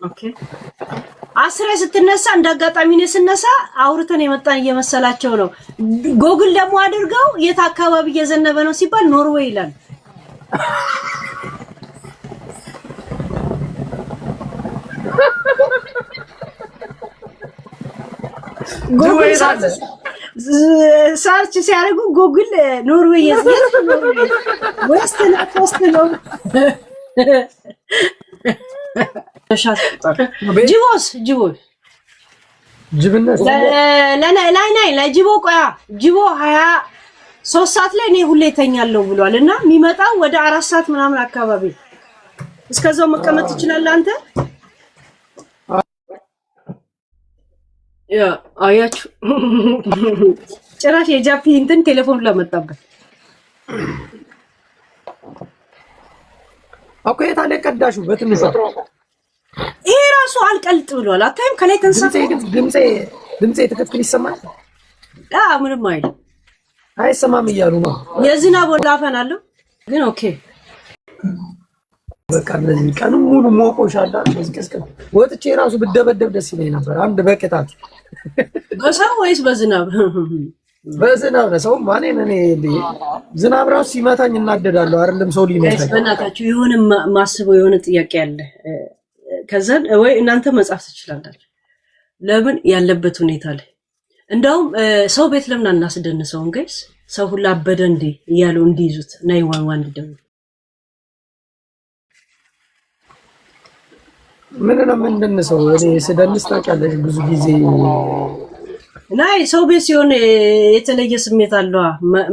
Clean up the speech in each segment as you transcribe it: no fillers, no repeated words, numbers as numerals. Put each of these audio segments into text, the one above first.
ኦኬ አስሬ ስትነሳ እንዳጋጣሚ ነው ስነሳ አውርተን የመጣን እየመሰላቸው ነው። ጎግል ደግሞ አድርገው የት አካባቢ እየዘነበ ነው ሲባል ኖርዌይ ይላል። ጎግል ሰርች ሲያደርጉ ጎግል ኖርዌይ የት ኖርዌይ ወስት ነው ጅቦስ ጅብነት ለጅቦ ቆያ ጅቦ 23 ሰዓት ላይ እኔ ሁሌ ተኛለሁ ብሏል እና የሚመጣው ወደ 4 ሰዓት ምናምን አካባቢ እስከዛው መቀመጥ ትችላለህ አንተ ያ አያችሁ ጭራሽ የጃፒ እንትን ቴሌፎን ለመጣበት አቆ የታለ ቀዳሹ በትንሹ ይሄ ራሱ አልቀልጥ ብሏል። አታይም ከላይ ተንሳፈ ድምጼ ትክክል ይሰማል? ምንም አይሰማም እያሉ ነው። የዝናብ ወላፈን አለው ግን ኦኬ በቃ እንደዚህ ቀኑ ሙሉ ሞቆሻል። እስከ ወጥቼ ራሱ ብደበደብ ደስ ይለኝ ነበር። አንድ በቅጣት በሰው ወይስ በዝናብ? በዝናብ ነው። ሰው ማን እኔ ዝናብ ራሱ ሲመታኝ እናደዳለሁ። አይደለም ሰው ሊመታኝ። በእናታችሁ የሆነ ማስበው የሆነ ጥያቄ አለ። ከዛን ወይ እናንተ መጻፍ ትችላላችሁ። ለምን ያለበት ሁኔታ ላይ እንደውም ሰው ቤት ለምን አናስደንሰውም? ጋይስ ሰው ሁሉ አበደ እንዴ እያሉ እንዲይዙት 911 ደውል ምንድን ነው ሰው እኔ ስደንስ ታውቂያለሽ ብዙ ጊዜ ናይ ሰው ቤት ሲሆን የተለየ ስሜት አለው።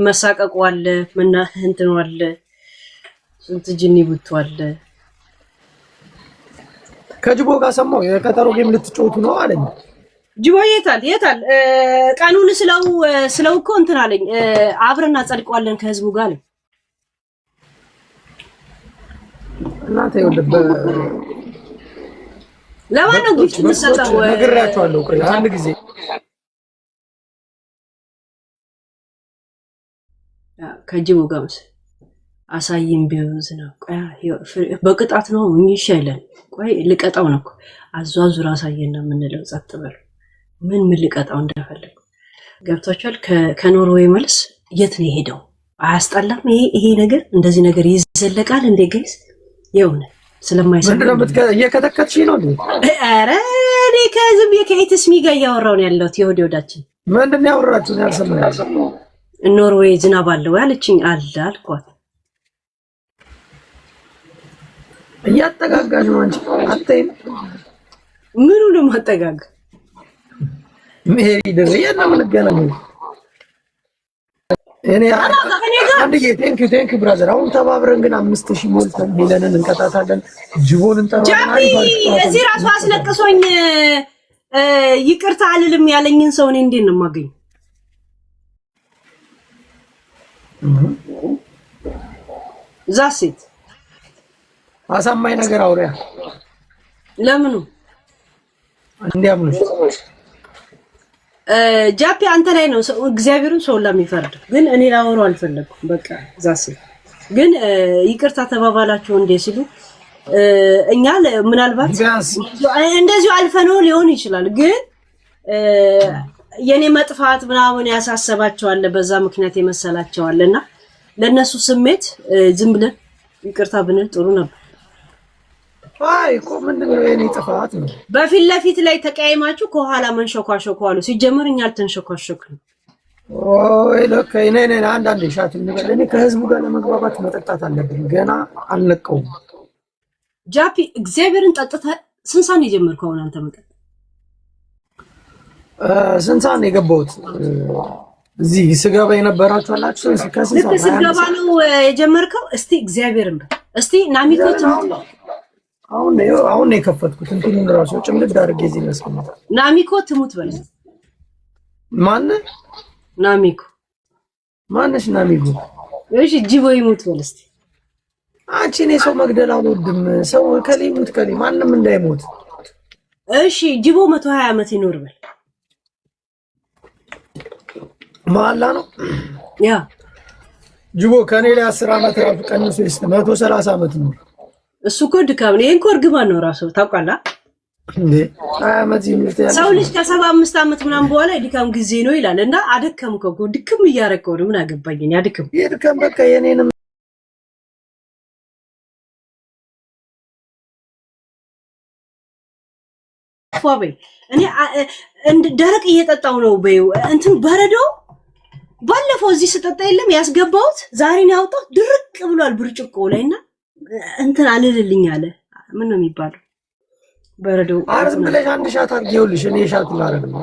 መሳቀቁ አለ ምና እንትን አለ ስንት ጅኒ ብቷል። ከጅቦ ጋር ሰማው የቀጠሮ ጌም ልትጫወቱ ነው አለኝ። ጅቦ የታል ቀኑን ስለው እኮ እንትን አለኝ አብረን አጸድቀዋለን ከህዝቡ ጋር አለኝ። እናንተ ይወደበ ለማን ነው ግፍት የምትሰጠው? ነግራችኋለሁ። ቆይ አንድ ጊዜ ከጅቦ ጋር አሳይም ቢወዝ ነው። ቆይ በቅጣት ነው እንይሽ አይለን። ቆይ ልቀጣው ነው አዟዙር አሳየና የምንለው ጸጥ በሉ። ምን ልቀጣው እንደፈለኩ ገብቷችኋል? ከኖርዌይ መልስ የት ነው ሄደው? አያስጠላም? ይሄ ነገር እንደዚህ ነገር ይዘለቃል እንዴ ጋይስ? የሆነ ስለማይሰማ እየከተከትሽ ነው እንዴ? ኧረ እኔ ከዝም ከኢትስሚ ጋር እያወራሁ ነው ያለሁት። የወዳችን ምንድን ነው ያወራችሁ? ነው ያልሰማሁ። ኖርዌይ ዝናብ አለው ያለችኝ አለ አልኳት። እያጠጋጋሽ ነው አንቺ አትይም? ምኑ ነው ማጠጋጋ? ሜሪ ደረያ ነው የምንገናኘው። እኔ አንዴ ቴንክ ብራዘር። አሁን ተባብረን ግን 5000 ሞልተን ሄለንን እንቀጣታለን። ጅቦን እንጠራለን። እዚህ ራሱ አስለቅሶኝ ይቅርታ አልልም ያለኝን ሰው እኔ እንዴት ነው የማገኘው? ዛሴት አሳማኝ ነገር አውሪያ ለምኑ እንዲያምኑሽ ጃፒ አንተ ላይ ነው እግዚአብሔርን ሰው ለሚፈርድ ግን እኔ ላወራው አልፈለኩም። በቃ ዛሴት ግን ይቅርታ ተባባላችሁ እንደ ሲሉ እኛ ምናልባት እንደዚሁ አልፈነው ሊሆን ይችላል። ግን የኔ መጥፋት ምናምን ያሳሰባቸዋል በዛ ምክንያት የመሰላቸዋልና ለነሱ ስሜት ዝም ብለን ይቅርታ ብንል ጥሩ ነበር። አይ እኮ ምንድነው የኔ ጥፋት ነው? በፊት ለፊት ላይ ተቀያይማችሁ ከኋላ መንሸኳሸኩ አሉ። ሲጀመር እኛ አልተንሸኳሸክም። ኦይ ለካ እኔ አንዳንዴ ሻት እንበል እኔ ከህዝቡ ጋር ለመግባባት መጠጣት አለብኝ። ገና አልነቀውም። ጃፒ እግዚአብሔርን ጠጥታ ስንት ሰዓት ነው የጀመርከው? አሁን አንተ መጠጥ ስንት ሰዓት ነው የገባሁት? እዚህ ስገባ የነበራችሁ አላችሁ ከስንት ሰዓት ስገባ ነው የጀመርከው? እስቲ እግዚአብሔርን እስቲ ናሚኮት አሁን ነው የከፈትኩት። እንትኑን ራሱ ጭምድድ አድርጌ እዚህ መስከማ ናሚኮ ትሙት በል። ማን ናሚኮ? ማነሽ ናሚኮ? እሺ ጅቦ ይሙት በል እስቲ። አንቺ እኔ ሰው መግደል አልወድም። ሰው ከሌ ይሙት ከሌ ማንንም እንዳይሞት። እሺ ጅቦ 120 ዓመት ይኖር በል። ማላ ነው ያ ጅቦ ከኔ ላይ 10 ዓመት ራሱ ቀንሶ 130 ዓመት ነው። እሱ እኮ ድካም ነው። ይሄን እኮ እርግማን ነው ራሱ ታውቃለህ። ሰው ልጅ ከ75 ዓመት ምናምን በኋላ የድካም ጊዜ ነው ይላል እና አደከምከው እኮ ድክም እያረከው ነው። ምን አገባኝ ያድክም የድካም በቃ የኔንም ፏበይ እኔ ደረቅ እየጠጣው ነው በይው እንትን በረዶ ባለፈው እዚህ ስጠጣ የለም ያስገባውት ዛሬ ነው ያወጣው ድርቅ ብሏል ብርጭቆ ላይና እንትን አልልልኝ አለ ምን ነው የሚባለው በረዶ አርዝም ብለሽ አንድ ሻት አድርጊውልሽ እኔ ሻት ላረግ ነው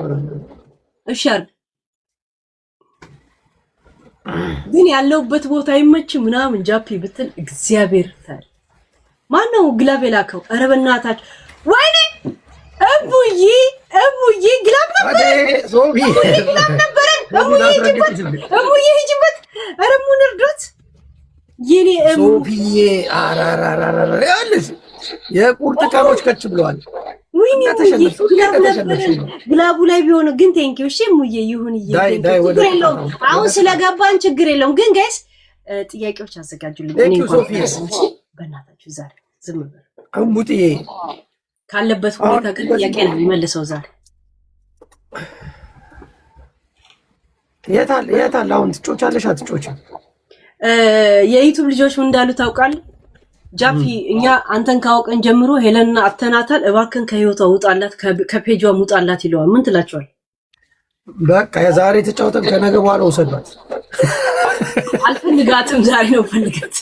እሺ አይደል ግን ያለውበት ቦታ አይመች ምናምን ጃፒ ብትል እግዚአብሔር ታል ማን ነው ግላብ የላከው ኧረ በእናታችሁ ወይኔ እሙዬ ግላብ ነበር ሶፊ ግላብ ነበር እሙዬ ሂጂበት ኧረ ሙን እርዶት የኔ ሶፊዬ አራራራራ ያለሽ የቁርጥ ቀኖች ከች ብለዋል ወይኔ ግላቡ ላይ ቢሆን ግን ቴንኪው እሺ እሙዬ ይሁን አሁን ስለገባን ችግር የለውም ግን ጋይስ ጥያቄዎች አዘጋጁልኝ እኔ እንኳን በእናታችሁ ዛሬ ዝም በል እሙጥዬ ካለበት ሁኔታ ግን ጥያቄ ነው የሚመልሰው ዛሬ የታል አሁን ትጮቻለሽ አትጮችም የዩቲዩብ ልጆች ምን እንዳሉ ታውቃለህ ጃፒ እኛ አንተን ካወቀን ጀምሮ ሄለንና አተናታል እባክን ከህይወቷ ውጣላት ከፔጇ ሙጣላት ይለዋል ምን ትላቸዋል በቃ የዛሬ ተጫውተን ከነገ በኋላ ወሰዷት አልፈልጋትም ዛሬ ነው ፈልጋት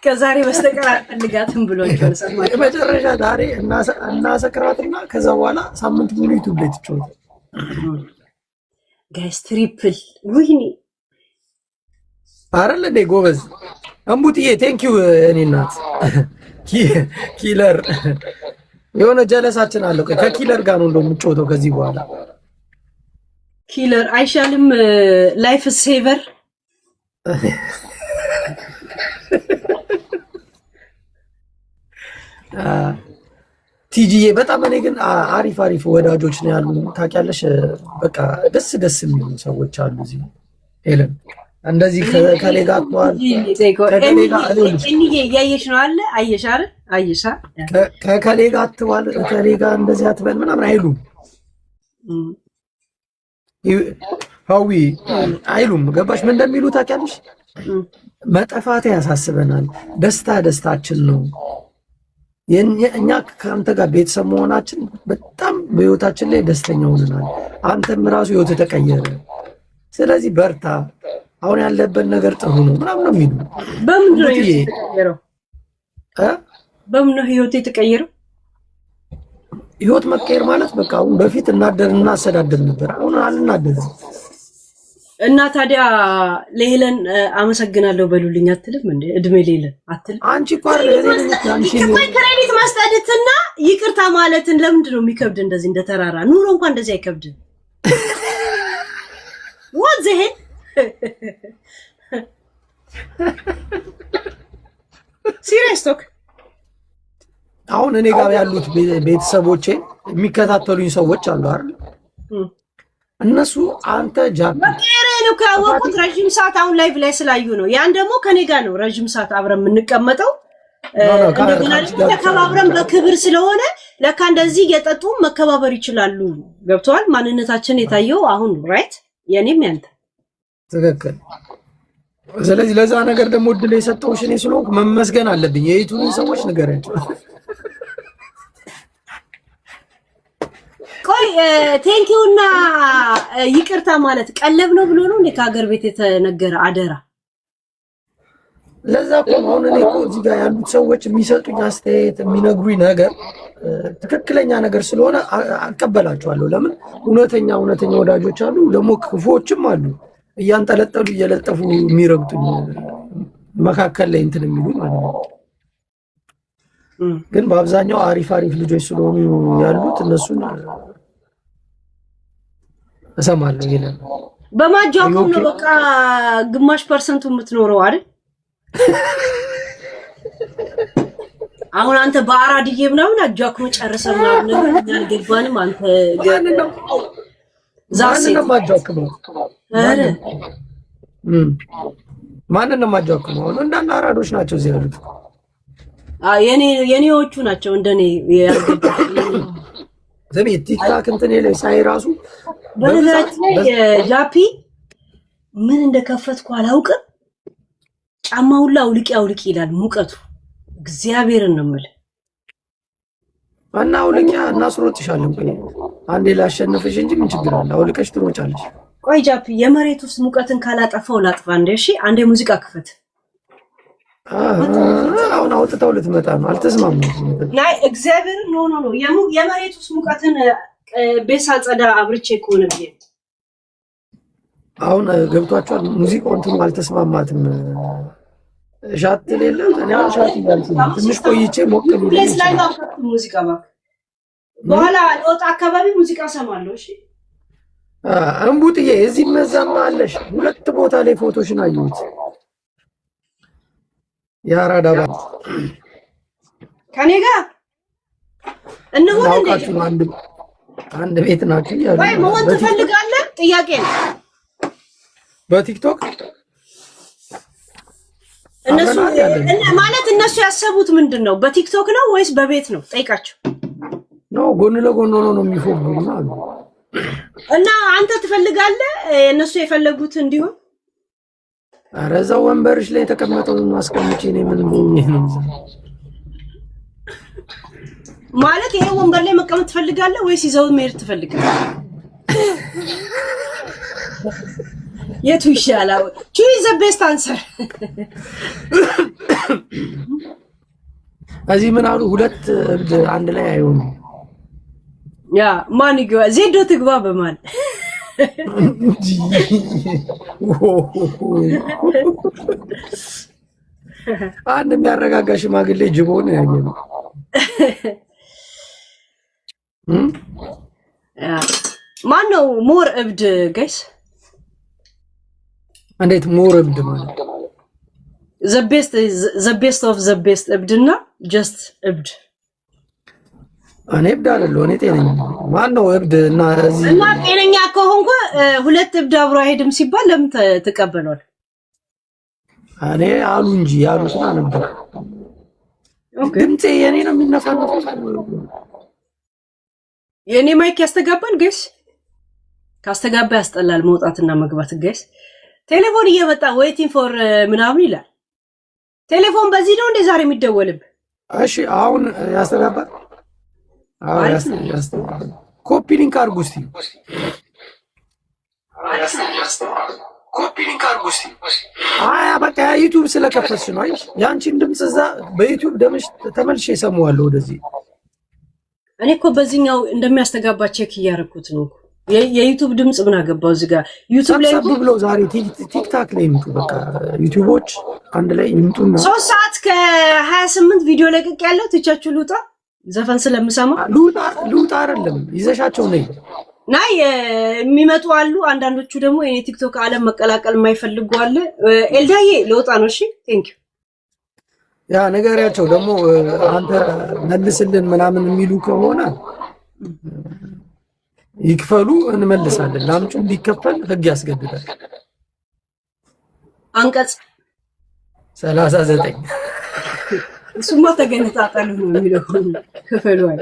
ከዛሬ በስተቀር አልፈልጋትም ብሎኛል ሰማይ የመጨረሻ ዛሬ እናሰክራትና ከዛ በኋላ ሳምንት ሙሉ ዩቲዩብ ላይ ትጫወት ጋይስ ትሪፕል ወይኔ አይደል እንዴ ጎበዝ እምቡጥዬ ቴንኪው እኔ እናት ኪለር የሆነ ጀለሳችን አለው ከኪለር ጋር ነው እንደምትጮተው ከዚህ በኋላ ኪለር አይሻልም ላይፍ ሴቨር ቲጂዬ በጣም እኔ ግን አሪፍ ወዳጆች ነው ያሉ ታውቂያለሽ በቃ ደስ የሚሉ ሰዎች አሉ እዚህ ሄለን እንደዚህ ከሌጋ አጥቷል ያየሽ ነው አለ አየሽ አይደል አየሻ ከሌጋ አጥቷል ከሌጋ እንደዚህ አትበል ምናምን አይሉም ሀዊ አይሉም ገባሽ ምን እንደሚሉ ታውቂያለሽ መጠፋት ያሳስበናል ደስታችን ነው እኛ ከአንተ ጋር ቤተሰብ መሆናችን በጣም በህይወታችን ላይ ደስተኛ ሆነናል አንተም ራሱ ህይወት ተቀየረ ስለዚህ በርታ አሁን ያለበት ነገር ጥሩ ነው ምናምን ነው የሚሉ በምን ነው ህይወት የተቀየረው ህይወት መቀየር ማለት በቃ አሁን በፊት እናደርና አሰዳደር ነበር አሁን አልናደርም እና ታዲያ ለሄለን አመሰግናለሁ በሉልኝ አትልም እንዴ እድሜ ሌለን አትልም አንቺ ቋር ክሬዲት ማስጠድትና ይቅርታ ማለትን ለምንድን ነው የሚከብድ እንደዚህ እንደ ተራራ ኑሮ እንኳን እንደዚህ አይከብድም ወዘሄ ሲሪየስ ቶክ አሁን እኔ ጋር ያሉት ቤተሰቦቼ የሚከታተሉኝ ሰዎች አሉ አይደል እነሱ አንተ ጃፒ ነው ካወቁት ረጅም ሰዓት አሁን ላይቭ ላይ ስላዩ ነው ያን ደግሞ ከኔ ጋር ነው ረጅም ሰዓት አብረን የምንቀመጠው እንደገና ተከባብረን በክብር ስለሆነ ለካ እንደዚህ የጠጡ መከባበር ይችላሉ ገብቷል ማንነታችን የታየው አሁን ራይት የኔም ያንተ ትክክል ስለዚህ ለዛ ነገር ደግሞ እድል የሰጠውሽ እኔ ስለሆንኩ መመስገን አለብኝ የዩቲዩብ ሰዎች ንገራቸው ቆይ ቴንኪውና ይቅርታ ማለት ቀለብ ነው ብሎ ነው እንዴ ከሀገር ቤት የተነገረ አደራ ለዛ እኮ አሁን እኔ እኮ እዚህ ጋር ያሉት ሰዎች የሚሰጡኝ አስተያየት የሚነግሩኝ ነገር ትክክለኛ ነገር ስለሆነ አቀበላቸዋለሁ ለምን እውነተኛ ወዳጆች አሉ ደግሞ ክፉዎችም አሉ እያንጠለጠሉ እየለጠፉ የሚረግጡኝ መካከል ላይ እንትን የሚሉ ማለት ነው ግን በአብዛኛው አሪፍ ልጆች ስለሆኑ ያሉት እነሱን እሰማለሁ ይላል በማጃቆም ነው በቃ ግማሽ ፐርሰንቱ የምትኖረው አይደል አሁን አንተ በአራድዬ ምናምን አጃክሮ ጨርሰህ ምናምን ያልገባንም አንተ ማንን ነው ማጃክመው ማንን ነው ማጃክመው እንዳንድ አራዶች ናቸው እዚህ ያሉት የኔዎቹ ናቸው እንደኔ ያልገባ ዘሜ ቲክታክ እንትን ላይ ሳይ ራሱ በነገራችን ላይ ጃፒ ምን እንደከፈትኩ አላውቅም። ጫማውላ አውልቂ ይላል ሙቀቱ። እግዚአብሔርን ነው የምልህ። እና አውልቂያ እናስሮጥሻለን። ቆይ አንዴ ላሸነፈሽ እንጂ ምን ችግር አለ? አውልቀሽ ትሮጫለሽ። ቆይ ጃፒ የመሬት ውስጥ ሙቀትን ካላጠፋው ላጥፋ እንዴ? እሺ አንዴ ሙዚቃ ክፈት። አሁን አውጥተው ልትመጣ ነው። አልተስማማም። ናይ እግዚአብሔርን ኖ የመሬት ውስጥ ሙቀትን ቤሳ ጸዳ አብርቼ ከሆነ ብዬ አሁን ገብቷቸዋል። ሙዚቃው እንትኑ አልተስማማትም። ሻት ሌለ እኔ አሁን ሻት እያልኩ ትንሽ ቆይቼ ሞቅ ቢለኝ ሙዚቃ በኋላ ለወጣ አካባቢ ሙዚቃ ሰማለሁ። እሺ እንቡጥዬ እዚህ መዛማ አለሽ። ሁለት ቦታ ላይ ፎቶሽን አየሁት። ያራዳ ከኔ ጋር እንሁን እንዴ? አንድ ቤት ናችሁ ያለው ወይ መሆን ትፈልጋለህ? ጥያቄ ነው። በቲክቶክ እነሱ ማለት እነሱ ያሰቡት ምንድነው? በቲክቶክ ነው ወይስ በቤት ነው? ጠይቃቸው ነው። ጎን ለጎን ሆኖ ነው የሚፎግሩና አሉ። እና አንተ ትፈልጋለህ እነሱ የፈለጉት እንዲሆን? ኧረ እዛው ወንበርሽ ላይ የተቀመጠውን ማስቀምጪ ነው። ምን ነው ማለት ይሄ ወንበር ላይ መቀመጥ ትፈልጋለህ ወይስ ይዘው መሄድ ትፈልጋለህ? የቱ ይሻላል? choose the best answer። እዚህ ምን አሉ? ሁለት አንድ ላይ አይሆንም። ያ ማን ይገባ? ዜዶ ትግባ በማን አንድ የሚያረጋጋ ሽማግሌ ጅቦን ያየነው። ማን ነው ሞር እብድ ጋይስ? እንዴት ሞር እብድ ማለት? the best of the best እብድና just እብድ። እኔ እብድ አይደለሁ፣ እኔ ጤነኛ። ማን ነው እብድ? እና ጤነኛ ከሆንኩ ሁለት እብድ አብሮ አይሄድም ሲባል ለምን ተቀበሏል? እኔ አሉ እንጂ ያሉትና ነበር። ድምፄ የኔ ነው የሚነፋነፈው። የኔ ማይክ ያስተጋባል ጋይስ። ካስተጋባ ያስጠላል መውጣትና መግባት ጋይስ። ቴሌፎን እየመጣ ዌቲንግ ፎር ምናምን ይላል። ቴሌፎን በዚህ ነው እንደ ዛሬ የሚደወልብ? እሺ አሁን ያስተጋባል። አዎ ያስተጋባል። ኮፒ ሊንክ አድርጉ እስቲ። ኮፒ ሊንክ አድርጉ እስቲ። በቃ ዩቲዩብ ስለከፈትሽ ነው አይሽ? ያንቺን ድምጽ እዛ በዩቲዩብ ተመልሼ እሰማዋለሁ ወደዚህ። እኔ እኮ በዚህኛው እንደሚያስተጋባ ቼክ እያደረኩት ነው። የዩቲዩብ ድምጽ ምን አገባው? እዚህ ጋር ዩቲዩብ ላይ ብለው ዛሬ ቲክታክ ላይ ይምጡ። በቃ ዩቲዩቦች አንድ ላይ ይምጡና 3 ሰዓት ከ28 ቪዲዮ ለቅቅ ያለው ትቻችሁ ልውጣ። ዘፈን ስለምሰማ ልውጣ አይደለም ይዘሻቸው ነይ ናይ የሚመጡ አሉ። አንዳንዶቹ ደግሞ የኔ ቲክቶክ ዓለም መቀላቀል የማይፈልጉ አለ። ኤልዳዬ ልወጣ ነው። እሺ ቴንክ ዩ። ያ ነገሪያቸው ደግሞ አንተ መልስልን ምናምን የሚሉ ከሆነ ይክፈሉ፣ እንመልሳለን። ላምጩ እንዲከፈል ህግ ያስገድዳል። አንቀጽ 39 እሱማ ተገነጣጣሉ ነው የሚለው ክፈሉ አለ።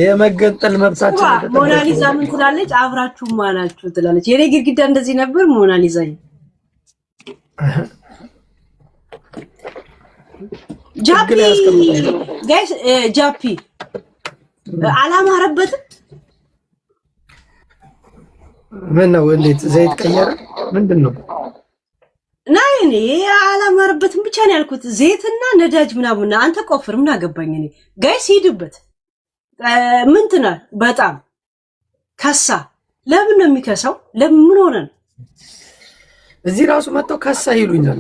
የመገንጠል መብታችን ሞናሊዛ ምን ትላለች? አብራችሁ ማናችሁ ትላለች። የኔ ግድግዳ እንደዚህ ነበር። ሞናሊዛ ጃፒ ጋይስ ጃፒ አላማረበትም። ምን ነው? እንዴት ዘይት ቀየረ? ምንድን ነው? ናይ እኔ አላማረበትም ብቻ ነው ያልኩት። ዘይትና ነዳጅ ምናምን አንተ ቆፍር ምን አገባኝ እኔ። ጋይስ ሂድበት። ምን ትናል? በጣም ከሳ። ለምን ነው የሚከሳው? ለምን ሆነ ነው? እዚህ ራሱ መጥተው ከሳ ይሉኛል።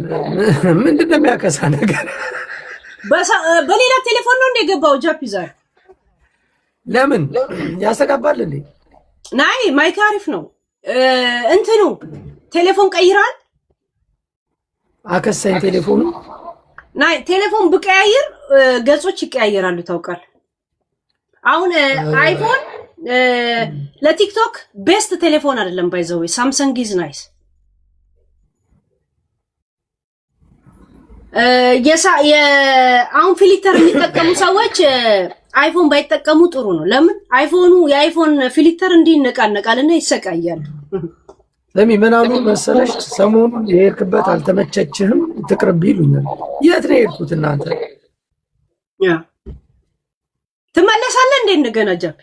ምንድን ነው የሚያከሳ ነገር? በሌላ ቴሌፎን ነው እንደገባው ጃፒ ዛሬ። ለምን ያስተጋባል እንዴ? ናይ ማይክ አሪፍ ነው። እንትኑ ቴሌፎን ቀይራል። አከሳኝ ቴሌፎኑ። ናይ ቴሌፎን ብቀያየር ገጾች ይቀያየራሉ ታውቃል። አሁን አይፎን ለቲክቶክ ቤስት ቴሌፎን አይደለም። ባይዘው ሳምሰንግ ኢዝ ናይስ። አሁን ፊልተር የሚጠቀሙ ሰዎች አይፎን ባይጠቀሙ ጥሩ ነው። ለምን የአይፎን ፊልተር እንዲነቃነቃልና ይሰቃያሉ። ለሚ ምን አሉ መሰለሽ ሰሞኑን የሄድክበት አልተመቸችህም ትቅርብ ይሉኛል። የት ነው የሄድኩት እናንተ? ትመለሳለህ እንዴ እንደገና ጃፒ?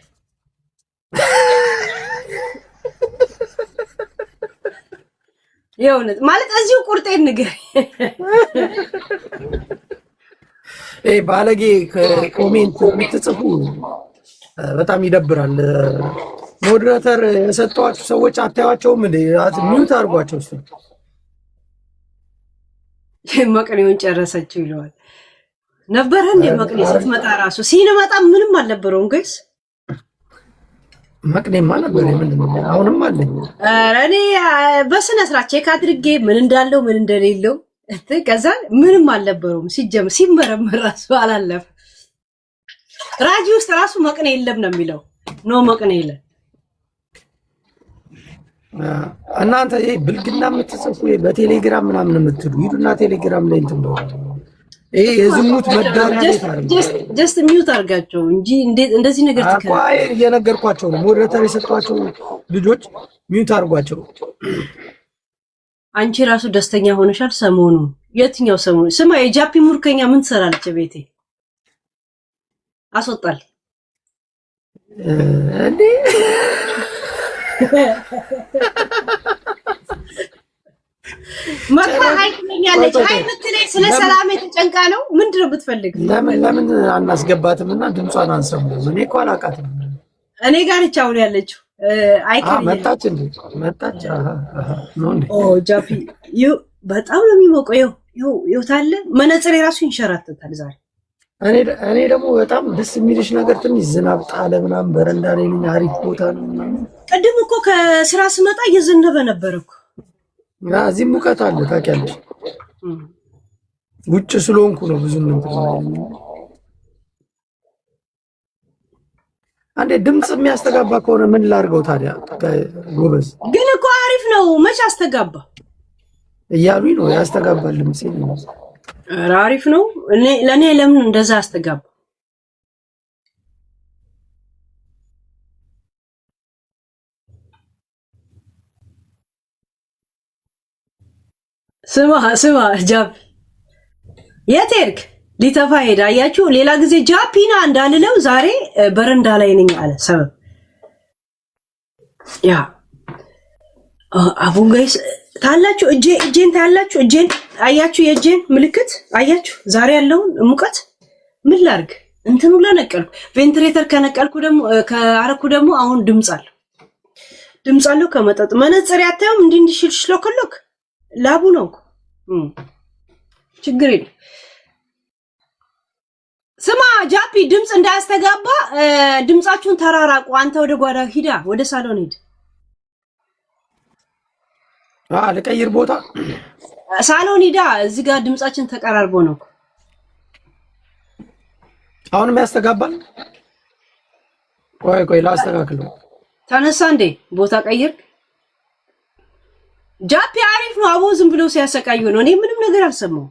የእውነት ማለት እዚሁ ቁርጤን ንገር። ባለጌ ኮሜንት የምትጽፉ በጣም ይደብራል። ሞዴሬተር የሰጧችሁ ሰዎች አታዩዋቸውም እንዴ? ሚዩት አድርጓቸው። መቅኔውን ጨረሰችው ይለዋል ነበረ እንዴ? መቅኔ ስትመጣ ራሱ ሲንመጣ ምንም አልነበረውም ጋይስ። መቅኔማ ነበር። ምንድነው አሁንም አለኝ። እኔ በስነ ስርዓት ቼክ አድርጌ ምን እንዳለው ምን እንደሌለው ከዛ ምንም አልነበረውም። ሲመረመር ራሱ አላለፈ። ራጂ ውስጥ ራሱ መቅኔ የለም ነው የሚለው። ኖ መቅኔ የለም። እናንተ ይሄ ብልግና የምትጽፉ በቴሌግራም ምናምን የምትሉ ሂዱና ቴሌግራም ላይ እንትን ነው ይሄ የዝሙት መዳሪያ ቤት አይደል? ጀስት ሚውት አድርጋቸው እንጂ እንደዚህ ነገር ተከራይ እየነገርኳቸው ነው። ሞዴሬተር የሰጧቸው ልጆች ሚውት አድርጓቸው። አንቺ ራሱ ደስተኛ ሆነሻል ሰሞኑ። የትኛው ሰሞኑ? ስማ የጃፒ ሙርከኛ ምን ትሰራለች ቤቴ? አስወጣል እንዴ? መጣ ሃይትኛለች። ሃይምትለኝ ስለ ሰላም የተጨንቃ ነው። ምንድነው የምትፈልግ? ለምን አናስገባትም እና ድምጿን አንሰማም? እኔ እኮ አላውቃትም። እኔ ጋር ነች አሁን ያለችው። መጣች እንዴ? መጣች። ነው እንዴ? ጃፒ በጣም ነው የሚሞቀው። ይኸው ታለ መነጽር የራሱ ይንሸራተታል ዛሬ። እኔ ደግሞ በጣም ደስ የሚልሽ ነገር ትንሽ ዝናብ ጣለ ምናምን በረንዳ ላይ ነኝ። አሪፍ ቦታ ነው ምናምን። ቅድም እኮ ከስራ ስመጣ እየዘነበ ነበር እኮ። እዚህ ሙቀት አለ ታውቂያለሽ። ውጭ ስለሆንኩ ነው ብዙ አንዴ ድምፅ የሚያስተጋባ ከሆነ ምን ላድርገው ታዲያ? ጎበዝ ግን እኮ አሪፍ ነው። መች አስተጋባ እያሉኝ ነው። ያስተጋባል ድምፅ ነው። አሪፍ ነው። ለእኔ ለምን እንደዛ አስተጋባ? ስማ ጃፒ የት ሄድክ? ሊተፋ ሄዳ። አያችሁ ሌላ ጊዜ ጃፒና እንዳልለው ዛሬ በረንዳ ላይ ነኝ አለ ሰበብ። ያ አቡን ጋይስ ታላችሁ እጄን ታያላችሁ። እጄን አያችሁ? የእጄን ምልክት አያችሁ? ዛሬ ያለውን ሙቀት ምን ላድርግ? እንትኑ ለነቀልኩ ቬንትሬተር ከነቀልኩ ደግሞ ከአረኩ ደግሞ አሁን ድምፅ አለው ከመጠጥ መነጽር ያታየም እንዲሽልሽሎክ ላቡ ነው እኮ ችግር የለም። ስማ ጃፒ ድምፅ እንዳያስተጋባ ድምፃችሁን ተራራቁ። አንተ ወደ ጓዳ ሂዳ፣ ወደ ሳሎን ሂድ። ልቀይር ቦታ ሳሎን ሂዳ። እዚህ ጋር ድምፃችን ተቀራርቦ ነው። አሁንም ያስተጋባል። ቆይ ላስተካክለው። ተነሳ እንዴ ቦታ ቀይር። ጃፒ አሪፍ ነው። አቦ ዝም ብሎ ሲያሰቃዩ ነው። እኔ ምንም ነገር አልሰማው።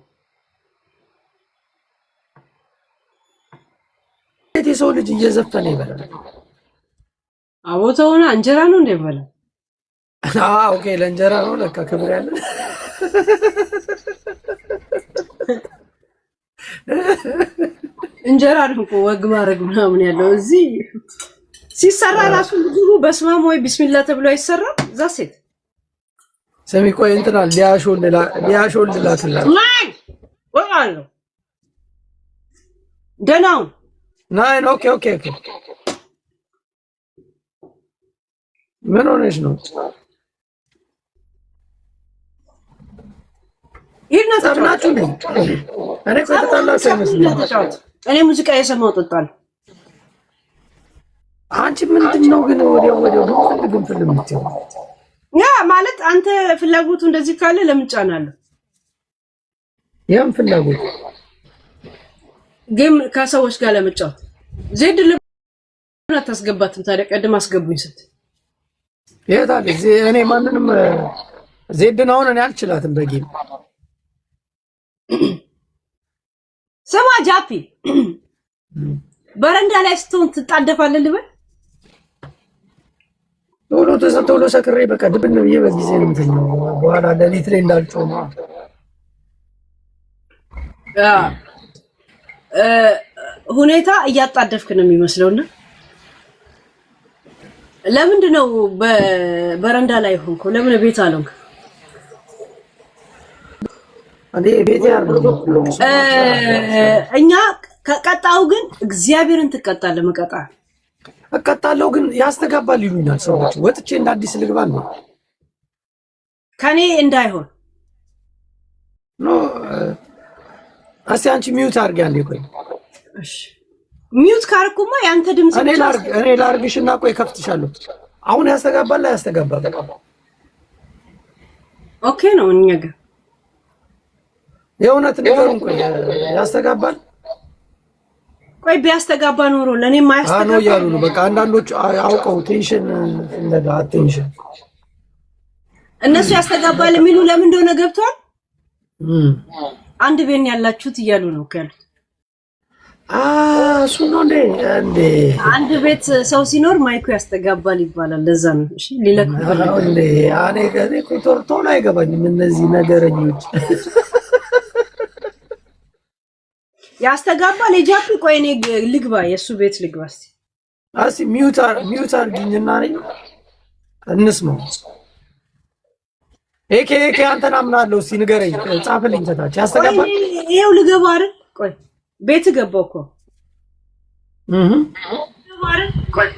የሰው ልጅ እየዘፈነ ይበላል። አቦ ተውና እንጀራ ነው እንደ ይበላል። ኦኬ ለእንጀራ ነው ለካ ክብር ያለ እንጀራ ነው እኮ ወግ ማድረግ ምናምን ያለው እዚህ ሲሰራ ራሱ ብዙ በስማም ወይ ቢስሚላህ ተብሎ አይሰራም። ዛሴት ሰሚ ቆይ እንትና ሊያሾል ላክላት ወጣለሁ ደናው ናይን ኦኬ ምን ሆነሽ ነው? ይሄን ተጣላችሁ ነው? እኔ እኮ ተጣላችሁ አይመስልም። እኔ ሙዚቃ የሰማው ጠጣል። አንቺ ምንድነው ግን ወዲያው ግንፍል የምትይው? ያ ማለት አንተ ፍላጎቱ እንደዚህ ካለ ለምን ጫናለሁ? ያም ፍላጎት ጌም ከሰዎች ጋር ለመጫወት ዜድ ለምን አታስገባትም ታዲያ? ቀድም አስገቡኝ ስት የታለ እኔ ማንንም ዜድን አሁን እኔ አልችላትም በጌም ጃፒ በረንዳ ላይ ስትሆን ትጣደፋለህ ልበል? ቶሎ ሰክሬ በቃ ድብን ብዬ በጊዜ ነው የምተኛው። በኋላ ሌሊት ላይ እንዳልጮማ ሁኔታ እያጣደፍክ ነው የሚመስለውና ለምንድን ነው በረንዳ ላይ ሆንኩ? ለምን ቤት አልሆንክ? አንዴ ቤት ያርጉ እኛ ከቀጣው ግን እግዚአብሔርን ትቀጣለህ። መቀጣ እቀጣለሁ ግን ያስተጋባል ይሉኛል ሰዎች። ወጥቼ እንደ አዲስ ልግባ ነው ከኔ እንዳይሆን ኖ። እስቲ አንቺ ሚውት አድርጊ አንዴ። ቆይ እሺ፣ ሚውት ካርኩማ ያንተ ድምጽ እኔ ላርግሽና ቆይ ከፍትሻለሁ። አሁን ያስተጋባል ያስተጋባል። ኦኬ ነው እኛ ጋር የእውነት ነገሩን ቆይ ያስተጋባል። ቆይ ቢያስተጋባ ኖሮ ለኔ ማያስተጋባ ነው ያሉ ነው። በቃ አንዳንዶች አውቀው ቴንሽን እንደጋ አቴንሽን እነሱ ያስተጋባል የሚሉ ለምን እንደሆነ ገብቷል። አንድ ቤን ያላችሁት እያሉ ነው ያሉት። እሱ ነው እንዴ አንድ ቤት ሰው ሲኖር ማይኩ ያስተጋባል ይባላል። ለዛ ነው እሺ ሊለኩ እንዴ አኔ ገኔ ቶሎ አይገባኝም እነዚህ ነገረኞች። ያስተጋባል የጃፒ። ቆይ እኔ ልግባ የሱ ቤት ልግባ እስቲ ሚውት አድርጊኝና ነኝ እንስማው። ኤኬ አንተን አምናለሁ። እስቲ ንገረኝ፣ ጻፍልኝ ተታች ያስተጋባል። ይሄው ልገባ አይደል? ቆይ ቤት ገባው እኮ ቆይ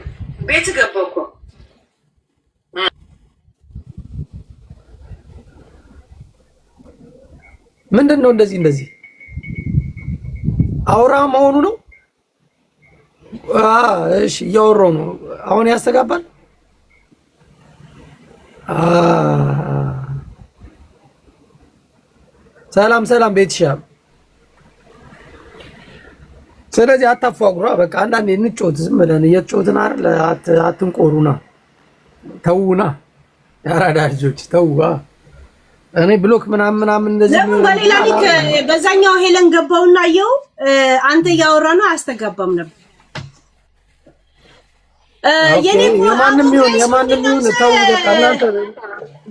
ቤት ገባው እኮ ምንድን ነው እንደዚህ አውራ መሆኑ ነው? እሺ እያወራሁ ነው። አሁን ያስተጋባል። ሰላም ቤትሻ። ስለዚህ አታፏጉራ። በቃ አንዳንዴ እንጮት፣ ዝም ብለን እየጮትን አይደል? አትንቆሩና ተውና፣ ያራዳ ልጆች ተውዋ። እኔ ብሎክ ምናምን እንደዚህ ለምን በሌላ ሊክ በዛኛው ሄለን ገባውና አየው አንተ ያወራ ነው አያስተጋባም ነበር። የኔ የማንም ይሁን ተው በቃ እናንተ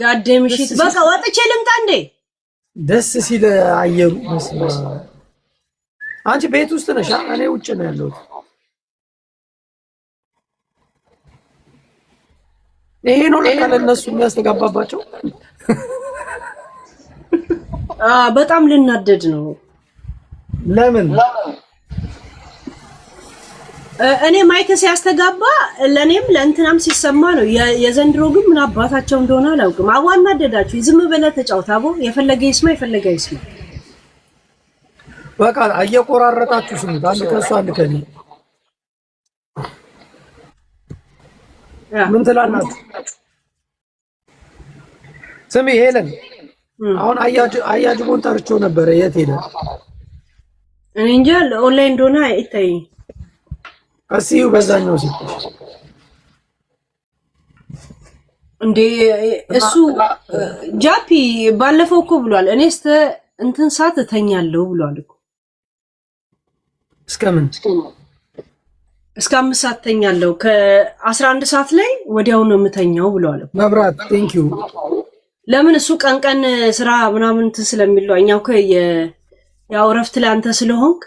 ጋዴም ሽት በቃ ወጥቼ ልምጣ እንዴ? ደስ ሲል አየሩ መስማ። አንቺ ቤት ውስጥ ነሽ? እኔ ውጭ ነው ያለሁት። ይሄ ነው ለእነሱ የሚያስተጋባባቸው። በጣም ልናደድ ነው። ለምን እኔ ማይክ ሲያስተጋባ ለኔም ለእንትናም ሲሰማ ነው። የዘንድሮ ግን ምን አባታቸው እንደሆነ አላውቅም። አዋናደዳችሁ። ዝም ብለህ ተጫውታ አቦ የፈለገ ይስማ። በቃ እየቆራረጣችሁ ስሙት። አንድ ከሱ አንድ ከኔ ምን ትላላችሁ? ስሚ ሄለን፣ አሁን አያጅቦን ጠርቼው ነበረ። የት ሄደ? እኔ እንጃ። ኦንላይን እንደሆነ አይታይም። እሲው በዛኛው ሲል እንዴ እሱ ጃፒ ባለፈው እኮ ብሏል። እኔ እንትን ሰዓት እተኛለሁ ብሏል እኮ። እስከምን? እስከ 5 ሰዓት እተኛለሁ፣ ከ11 ሰዓት ላይ ወዲያው ነው የምተኛው ብሏል። መብራት ቴንክ ዩ። ለምን እሱ ቀን ስራ ምናምን እንትን ስለሚለው እኛው እኮ ያው እረፍት ላይ አንተ ስለሆንክ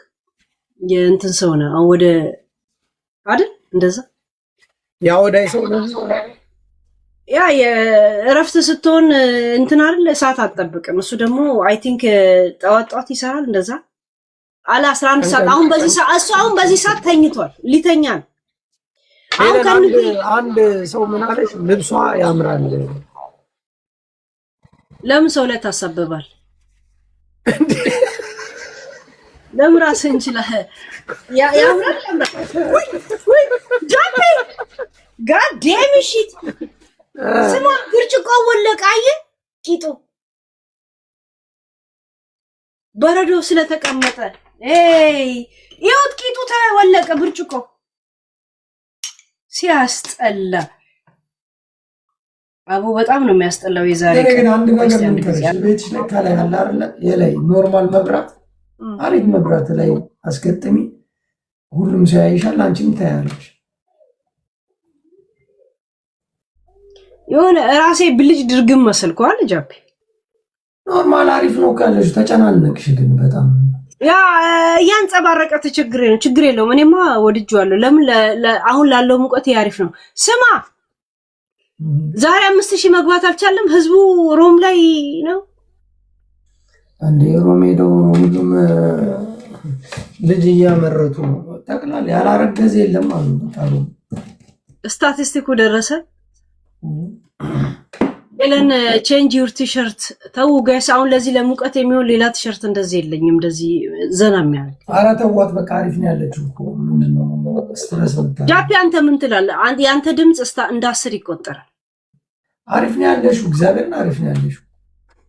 የእንትን ሰው ነው። አሁን ወደ አይደል እንደዛ ያው ወዳይ ሰው ነው። ያ የእረፍት ስትሆን እንትን አይደል ሰዓት አትጠብቅም። እሱ ደግሞ አይ ቲንክ ጠዋት ይሰራል እንደዛ አለ 11 ሰዓት። አሁን በዚህ ሰዓት ተኝቷል፣ ሊተኛ ነው። አሁን አንድ ሰው ምን አለሽ? ልብሷ ያምራል። ለምን ሰው ላይ ታሳበባል? ለምን ራስህን እንችላል ያምራል። ጃፒ ጋድ ዴም ሺት ስማ፣ ብርጭቆ ወለቃየ ቂጡ በረዶ ስለተቀመጠ ይኸውት ቂጡ ተወለቀ። ብርጭቆ ሲያስጠላ። አቡ በጣም ነው የሚያስጠላው። የዛሬ ግን አንድ ነገር ቤትሽ ላይ ከላይ አለ አይደል? የላይ ኖርማል መብራት አሪፍ መብራት ላይ አስገጥሚ። ሁሉም ሰው ያይሻል፣ አንቺም ታያለሽ። የሆነ ራሴ ብልጭ ድርግም መሰልኳል ጃፒ። ኖርማል አሪፍ ነው ካለሽ ተጨናነቅሽ ግን በጣም ያ ያንጸባረቀ ችግር የለውም። እኔማ ወድጄዋለሁ። ለምን አሁን ላለው ሙቀት አሪፍ ነው። ስማ ዛሬ 5000 መግባት አልቻለም። ህዝቡ ሮም ላይ ነው እንዴ? ሮም ሄደው ሁሉም ልጅ እያመረቱ ነው። ጠቅላላ ያላረገዘ የለም አሉ። ታሩ ስታቲስቲኩ ደረሰ። ኤለን ቼንጅ ዩር ቲሸርት ተው ጋይስ። አሁን ለዚህ ለሙቀት የሚሆን ሌላ ቲሸርት እንደዚህ የለኝም። እንደዚህ ዘና የሚያደርግ ኧረ ተዋት በቃ። አሪፍ ነው ያለችው እኮ ምንድነው ስትረስ ወጣ። ጃፒ አንተ ምን ትላለህ? ያንተ ድምጽ እንደ 10 ይቆጠራል። አሪፍ ነው ያለሽው፣ እግዚአብሔርን አሪፍ ነው ያለሽው።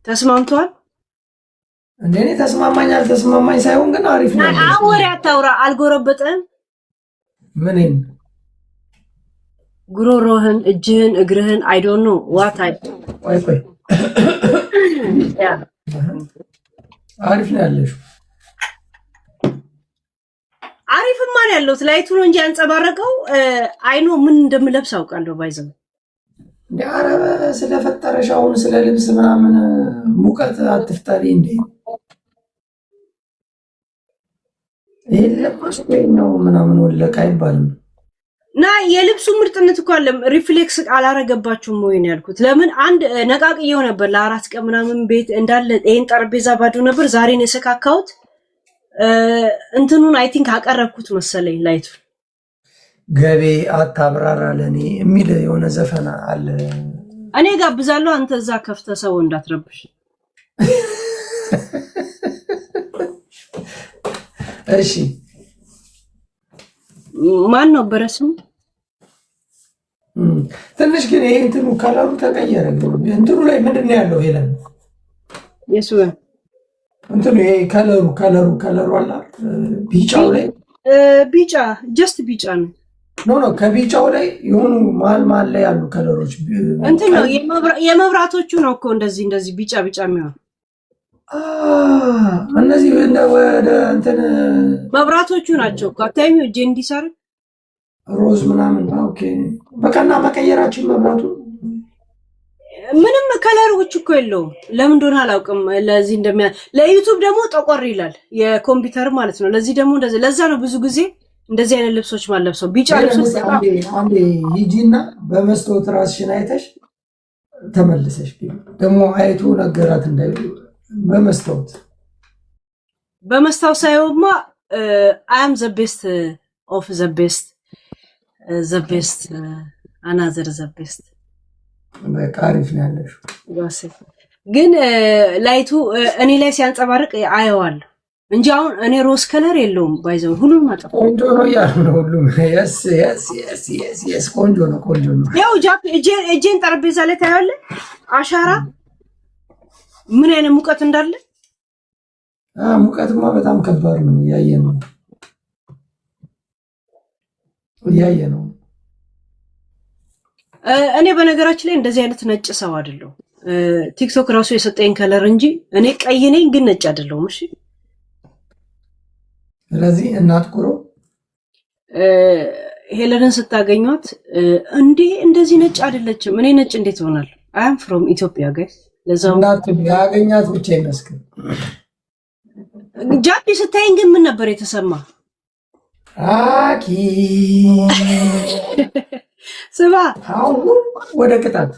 ተስማምቷል እንዴ? እኔ ተስማማኝ አልተስማማኝ ሳይሆን ግን አሪፍ ነው ያለሽው። አወሬ አታውራ። አልጎረበጠም ምንን ጉሮሮህን፣ እጅህን፣ እግርህን አይ ዶንት ኖ ዋት አይ ቆይ ያ አሪፍ ነው ያለሽው። አሪፍማ ነው ያለው። ላይቱ ነው እንጂ ያንጸባረቀው አይኖ ምን እንደምለብስ አውቃለሁ። ባይዘው ኧረ ስለፈጠረሽ አሁን ስለ ልብስ ምናምን ሙቀት አትፍጠሪ እንዴ። የለበስ ነው ምናምን ወለቀ አይባልም። ና የልብሱ ምርጥነት እኮ አለ። ሪፍሌክስ አላረገባችሁም ወይ ነው ያልኩት። ለምን አንድ ነቃቅየው ነበር ለ4 ቀን ምናምን ቤት እንዳለ ይሄን ጠረጴዛ ባዶ ነበር። ዛሬ ነው የሰካካሁት። እንትኑን አይ ቲንክ አቀረብኩት መሰለኝ። ላይቱ ገቤ አታብራራ ለኔ የሚል የሆነ ዘፈን አለ። እኔ ጋብዛለሁ፣ አንተ እዛ ከፍተ ሰው እንዳትረብሽ። እሺ ማን ነው በረስሙ? ትንሽ ግን ይሄ እንትኑ ከለሩ ተቀየረ። እንትኑ ላይ ምንድነው ያለው? ሄለን የሱ እንትኑ ይሄ ከለሩ አለ ቢጫው ላይ ቢጫ ጀስት ቢጫ ነው። ኖ ከቢጫው ላይ የሆኑ መሀል ላይ ያሉ ከለሮች እንትን ነው የመብራቶቹ ነው እኮ እንደዚህ ቢጫ የሚሆን እነዚህ ወደ እንትን መብራቶቹ ናቸው እኮ አታይም? እጄ እንዲሰር ሮዝ ምናምን። ኦኬ በቃና መቀየራችን መብራቱ ምንም ከለሮች እኮ የለውም። ለምን እንደሆነ አላውቅም። ለዚህ ለዩቲዩብ ደግሞ ጠቆር ይላል የኮምፒውተር ማለት ነው። ለዚህ ደግሞ እንደዚህ ለዛ ነው ብዙ ጊዜ እንደዚህ አይነት ልብሶች ማለብሰው ቢጫ ልብሶች። አንዴ ሂጂና በመስታወት ራስሽን አይተሽ ተመልሰሽ ደግሞ አይቶ ነገራት እንዳይሉ በመስታወት ሳይሆንማ አም ዘ ቤስት ኦፍ ዘ ቤስት አናዘር ዘ ቤስት። በቃ አሪፍ ነው ያለሽው። ግን ላይቱ እኔ ላይ ሲያንጸባርቅ አየዋለሁ እንጂ አሁን እኔ ሮዝ ከለር የለውም። ባይዘው ሁሉም ማጠፋ ቆንጆ ነው ያሉ ነው ሁሉም። ቆንጆ ነው። ያው ጃፒ እጄን ጠረጴዛ ላይ ታያለህ። አሻራ ምን አይነት ሙቀት እንዳለ። ሙቀትማ በጣም ከባድ ነው። እያየ ነው። እኔ በነገራችን ላይ እንደዚህ አይነት ነጭ ሰው አይደለሁም። ቲክቶክ ራሱ የሰጠኝ ከለር እንጂ እኔ ቀይ ነኝ ግን ነጭ አይደለሁም። እሺ ስለዚህ እናትኩሮ ሄለንን ስታገኟት እንዴ እንደዚህ ነጭ አይደለችም። እኔ ነጭ እንዴት ሆናል? አይ አም ፍሮም ኢትዮጵያ ጋይስ። ለዛው ያገኛት ብቻ ይመስገን። ጃፒ ስታይን ግን ምን ነበር የተሰማ? አኪ ስባ አሁን ወደ ቅጣት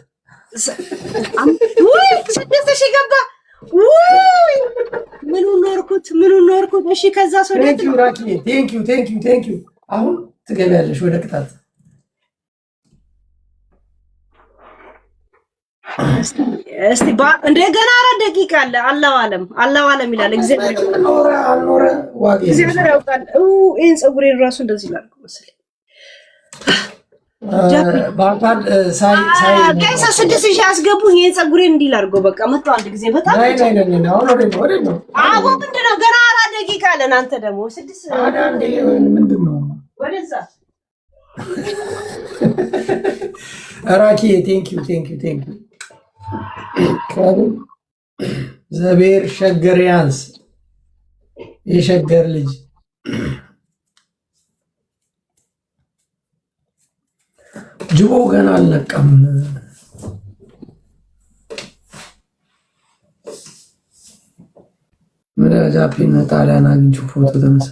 ወይ 6000 ገባ። ወይ ምን ኖርኩት። እሺ ከዛ ሰው ቴንክ ዩ አሁን ትገቢያለሽ ወደ ቅጣት። እስቲ እንደገና 4 ደቂቃ አለ። አላሁ አለም ይላል እግዚአብሔር ያውቃል። ይሄን ፀጉሬን ራሱ እንደዚህ ላድርግ መሰለኝ። ጋይሳ 6000 ያስገቡኝ። ይሄን ፀጉሬን እንዲህ ላድርገው። በቃ መጣው አንድ ጊዜ በጣም አቦ ምንድን ነው ገና 4 ደቂቃ አለን። አንተ ደግሞ 6 ምንድን ነው ወደዛ ራኪ ቴንክ ዩ ዘቤር ሸገሪያንስ የሸገር ልጅ ጅቦ ገና አልነቃም። ምን ጃፒን ጣሊያን አግኝቼ ፎቶ ተነሳ።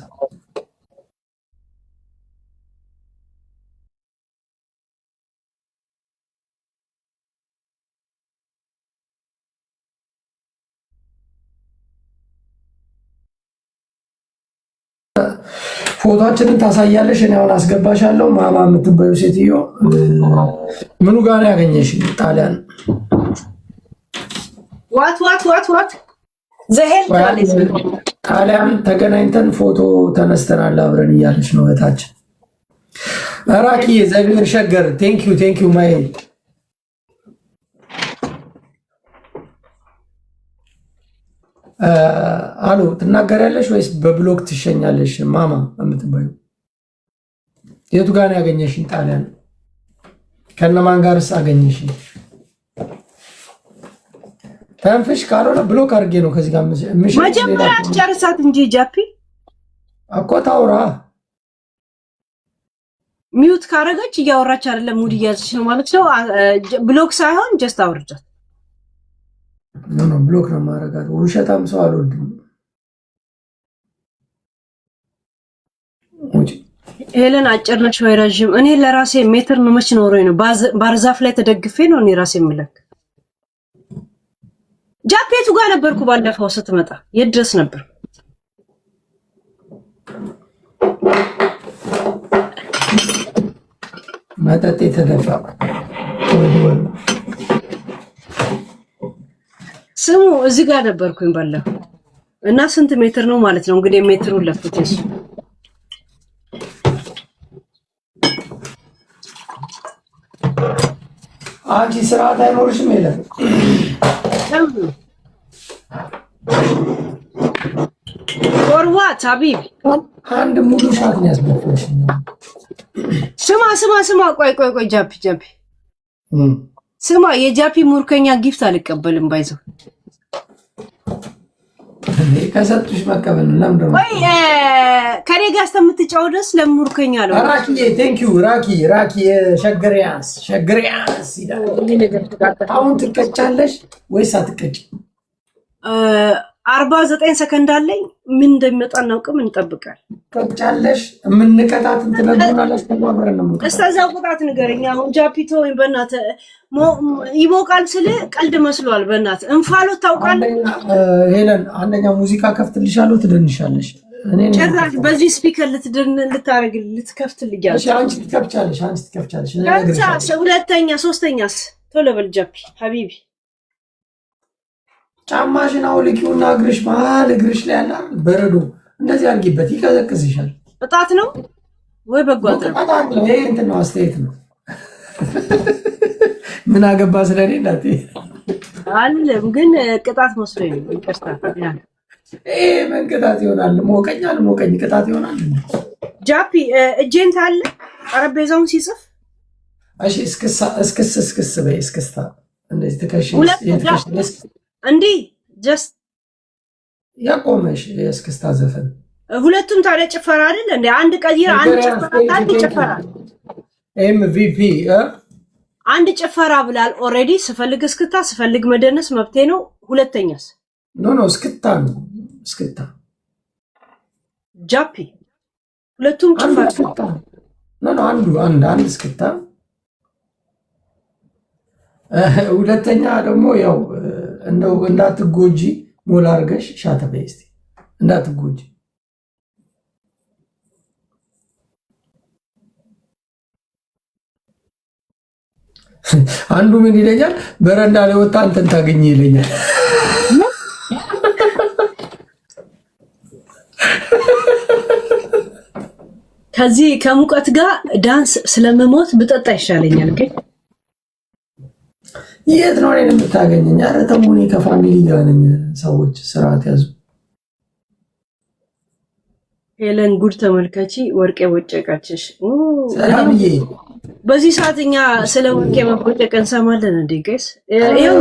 ፎቶአችንን ታሳያለሽ። እኔ አሁን አስገባሻለሁ። ማማ የምትባዩ ሴትዮ ምኑ ጋር ነው ያገኘሽ? ጣሊያን ዋት ዘሄል ጣሊያን ተገናኝተን ፎቶ ተነስተናል አብረን እያለች ነው እህታችን። ራኪ ዘቢር ሸገር ቴንኪዩ ማይ አሎ ትናገሪያለሽ ወይስ በብሎክ ትሸኛለሽ? ማማ የምትባዩ የቱ ጋር ነው ያገኘሽኝ? ጣሊያን ከነማን ጋርስ አገኘሽኝ? ተንፍሽ ካልሆነ ብሎክ አድርጌ ነው ከዚህ ጋር መጀመሪያ ጨርሳት እንጂ ጃፒ እኮ ታውራ። ሚውት ካረገች እያወራች አይደለም፣ ሙድ እያዘች ነው ማለት ነው። ብሎክ ሳይሆን ጀስት አውርጃት። ኖ ብሎክ ነው ማረጋት። ውሸታም ሰው አልወድም። ሄለን አጭር ነሽ ወይ ረዥም? እኔ ለራሴ ሜትር ነው መች ኖሮኝ ነው ባርዛፍ ላይ ተደግፌ ነው እኔ ራሴ የምለክ። ጃፔቱ ጋር ነበርኩ ባለፈው ስትመጣ። የት ድረስ ነበር? መጠጥ የተደፋ ስሙ እዚህ ጋር ነበርኩኝ ባለፈው እና ስንት ሜትር ነው ማለት ነው እንግዲህ ሜትሩን ለፍት እሱ አንቺ ስርዓት አይኖርሽም። የለም ወርዋት ሀቢብ አንድ ሙሉ ሻት ነው ያስበፈሽ። ስማ ቆይ ጃፒ ስማ፣ የጃፒ ሙርከኛ ጊፍት አልቀበልም ባይዘው ከሰጡሽ መቀበል ነው። ለምን ደግሞ ወይ ከኔ ጋር እስከምትጫወት ድረስ ለሙርከኛ አለው። ራኪ ቴንኪው ራኪ ሸገሪያንስ አሁን ትቀጫለሽ ወይስ አትቀጭ? 49 ሰከንድ አለኝ። ምን እንደሚመጣ እናውቅም፣ እንጠብቃለን። ትቀጫለሽ። የምንቀጣት እንትነግሩናለሽ። ተባብረን ነው እስከዛው ቁጣት ንገረኛ። አሁን ጃፒቶ ወይ በእናትህ ይቦቃል ስል ቀልድ መስሏል። በእናትህ እንፋሎት ታውቃለህ። ሄለን አንደኛ ሙዚቃ ከፍትልሻለሁ፣ ትደንሻለሽ። እኔ ጭራሽ በዚህ ስፒከር ልትከፍትልኛለሽ። አንቺ ትከፍቻለሽ። ሁለተኛ ሶስተኛስ ቶሎ በል ጃፒ ሀቢቢ። ጫማሽን አውልቂውና መሀል እግርሽ ላይ ያለ በረዶ እንደዚህ አድርጊበት፣ ይቀዘቅዝሻል። ቅጣት ነው ወይ በጎ አድራጎት? ይሄ እንትን ነው፣ አስተያየት ነው። ምን አገባ ስለኔ እናቴ አለም ግን ቅጣት መስሎኝ ነው። ይቅርታ። ይሄ ምን ቅጣት ይሆናል? ሞቀኝ ቅጣት ይሆናል? ጃፒ እጄን ታለ ጠረጴዛውን ሲጽፍ እሺ፣ እስክስ በይ። እስክስታ እንደዚህ ትከሽ እንዲህ ጀስት ያቆመሽ የእስክስታ ዘፈን። ሁለቱም ታዲያ ጭፈራ አይደል እንዴ? አንድ ቀይር አንድ ጭፈራ MVP አንድ ጭፈራ ብላል ኦሬዲ። ስፈልግ እስክታ ስፈልግ መደነስ መብቴ ነው። ሁለተኛስ ኖ እስክታ ነው። እስክታ ጃፒ ሁለቱም ጭፈራ ኖ አንድ እስክታ። ሁለተኛ ደግሞ ያው እንደው እንዳትጎጂ ሞላ አድርገሽ ሻተ በይ እስቲ፣ እንዳትጎጂ። አንዱ ምን ይለኛል? በረንዳ ላይ ወጣ አንተን ታገኝ ይለኛል። ከዚህ ከሙቀት ጋር ዳንስ ስለመሞት ብጠጣ ይሻለኛል ግን የት ነው እኔን የምታገኘኝ? ኧረ ተው፣ እኔ ከፋሚሊ ጋር ነኝ። ሰዎች ስርዓት ያዙ። ሄለን ጉድ ተመልካቺ። ወርቄ ቦጨቃችሽ። ሰላምዬ፣ በዚህ ሰዓት እኛ ስለ ወርቄ መቦጨቅ እንሰማለን እንዴ? ጋይስ ይሄው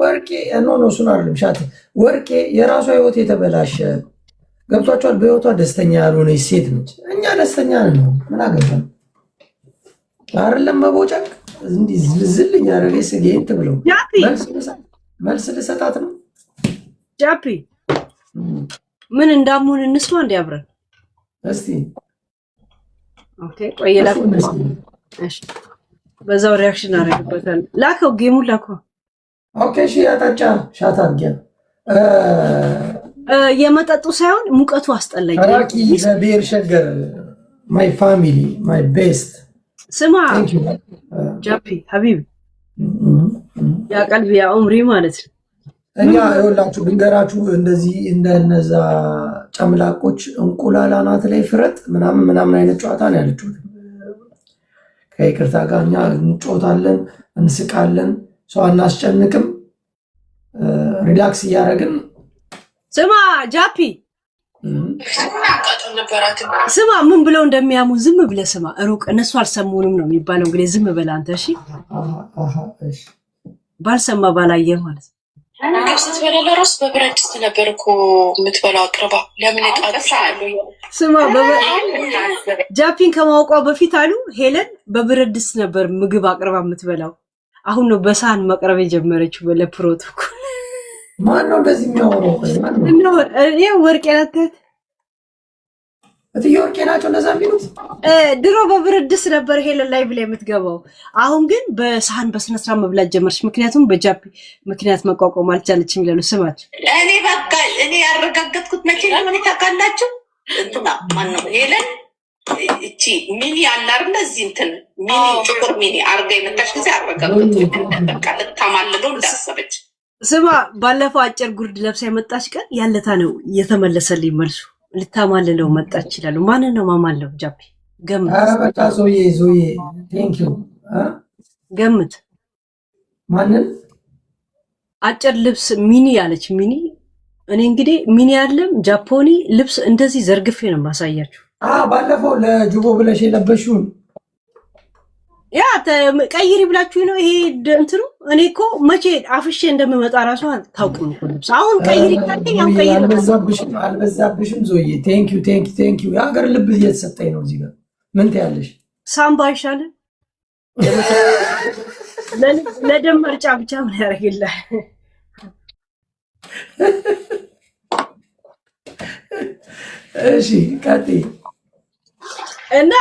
ወርቄ ኖ እሱን አይደለም ሻት። ወርቄ የራሷ ህይወት የተበላሸ ገብቷቸዋል። በህይወቷ ደስተኛ ያልሆነች ሴት ነች። እኛ ደስተኛ ነን። ምን አገባን አይደለም መቦጨቅ እንዲህ ዝልዝል እያደረገች ስጌት ብለው መልስ ልሰጣት ነው። ጃፒ ምን እንዳሙን እንስማ እንዲ አብረን እስቲ። ኦኬ ቆየላ እሺ፣ በዛው ሪአክሽን አደረግበታል። ላከው ጌሙን ላከው። ኦኬ እሺ፣ ያታጫ ሻት አድርጊያ የመጠጡ ሳይሆን ሙቀቱ አስጠላኝ። ራቂ ለብሔር ሸገር ማይ ፋሚሊ ማይ ቤስት ስማ ጃፒ ሀቢብ ያ ቀልቢ ያ ዑምሪ ማለት ነው። እኛ ይኸውላችሁ ድንገራችሁ እንደዚህ እንደነዛ ጨምላቆች እንቁላል አናት ላይ ፍረጥ ምናምን አይነት ጨዋታ ነው ያለችው። ከይቅርታ ጋር እኛ እንጮታለን፣ እንስቃለን፣ ሰው አናስጨንቅም፣ ሪላክስ እያደረግን። ስማ ጃፒ ስማ ምን ብለው እንደሚያሙ ዝም ብለህ ስማ። ሩቅ እነሱ አልሰሙንም ነው የሚባለው። እንግዲህ ዝም በል አንተ። እሺ ባልሰማ ባላየ ማለት ነው። ምግብ ስትበላ ለራሱ በብረት ድስት ነበር እኮ የምትበላው አቅርባ። ለምን ጣጥሻሉ? ስማ ጃፒን ከማውቋ በፊት አሉ ሄለን በብረት ድስት ነበር ምግብ አቅርባ የምትበላው። አሁን ነው በሳህን መቅረብ የጀመረችው። ለፕሮቶኮል ማን ነው እንደዚህ የሚያወራው? ወርቄ ናት እትዬ ወርቄ ናቸው እንደዛ የሚሉት። ድሮ በብረት ድስት ነበር ሄለን ላይ ብላ የምትገባው። አሁን ግን በሳህን በስነስርዓት መብላት ጀመረች። ምክንያቱም በጃፒ ምክንያት መቋቋም አልቻለችም ይላሉ። ስማች እኔ በቃ እኔ ያረጋገጥኩት መቼ ነው? ምን ታውቃላችሁ? እንትና ማን ነው ሄለን እቺ ሚኒ አለ አይደል? እዚህ እንትን ሚኒ ጥቁር ሚኒ አርጋ የመጣች ጊዜ አረጋገጥኩት። በቃ ልታማልለው እንዳሰበች። ስማ ባለፈው አጭር ጉርድ ለብሳ የመጣች ቀን ያለታ ነው የተመለሰልኝ መልሱ። ልታማልለው መጣች ይላሉ። ማንን ነው ማማለው? ጃፒ ገምት። ኧረ በቃ ዞዬ ቴንክ ዩ ገምት። ማንን? አጭር ልብስ ሚኒ ያለች ሚኒ። እኔ እንግዲህ ሚኒ ያለም ጃፖኒ ልብስ እንደዚህ ዘርግፌ ነው ማሳያችሁ። ባለፈው ለጁቦ ብለሽ የለበሽውን ያ ቀይሪ ብላችሁ ነው ይሄ እንትኑ። እኔ እኮ መቼ አፍሼ እንደምመጣ ራሱ ታውቁም እኮ ልብስ። አሁን ቀይሪ ካለኝ አሁን ቀይሪ። አልበዛብሽም ዞዬ? ቴንክ ዩ የሀገር ልብ እየተሰጠኝ ነው። እዚህ ጋር ምን ትያለሽ? ሳምባ አይሻልም? ለደም መርጫ ብቻ ምን ያደርግልሃል? እሺ ቀጥይ። እና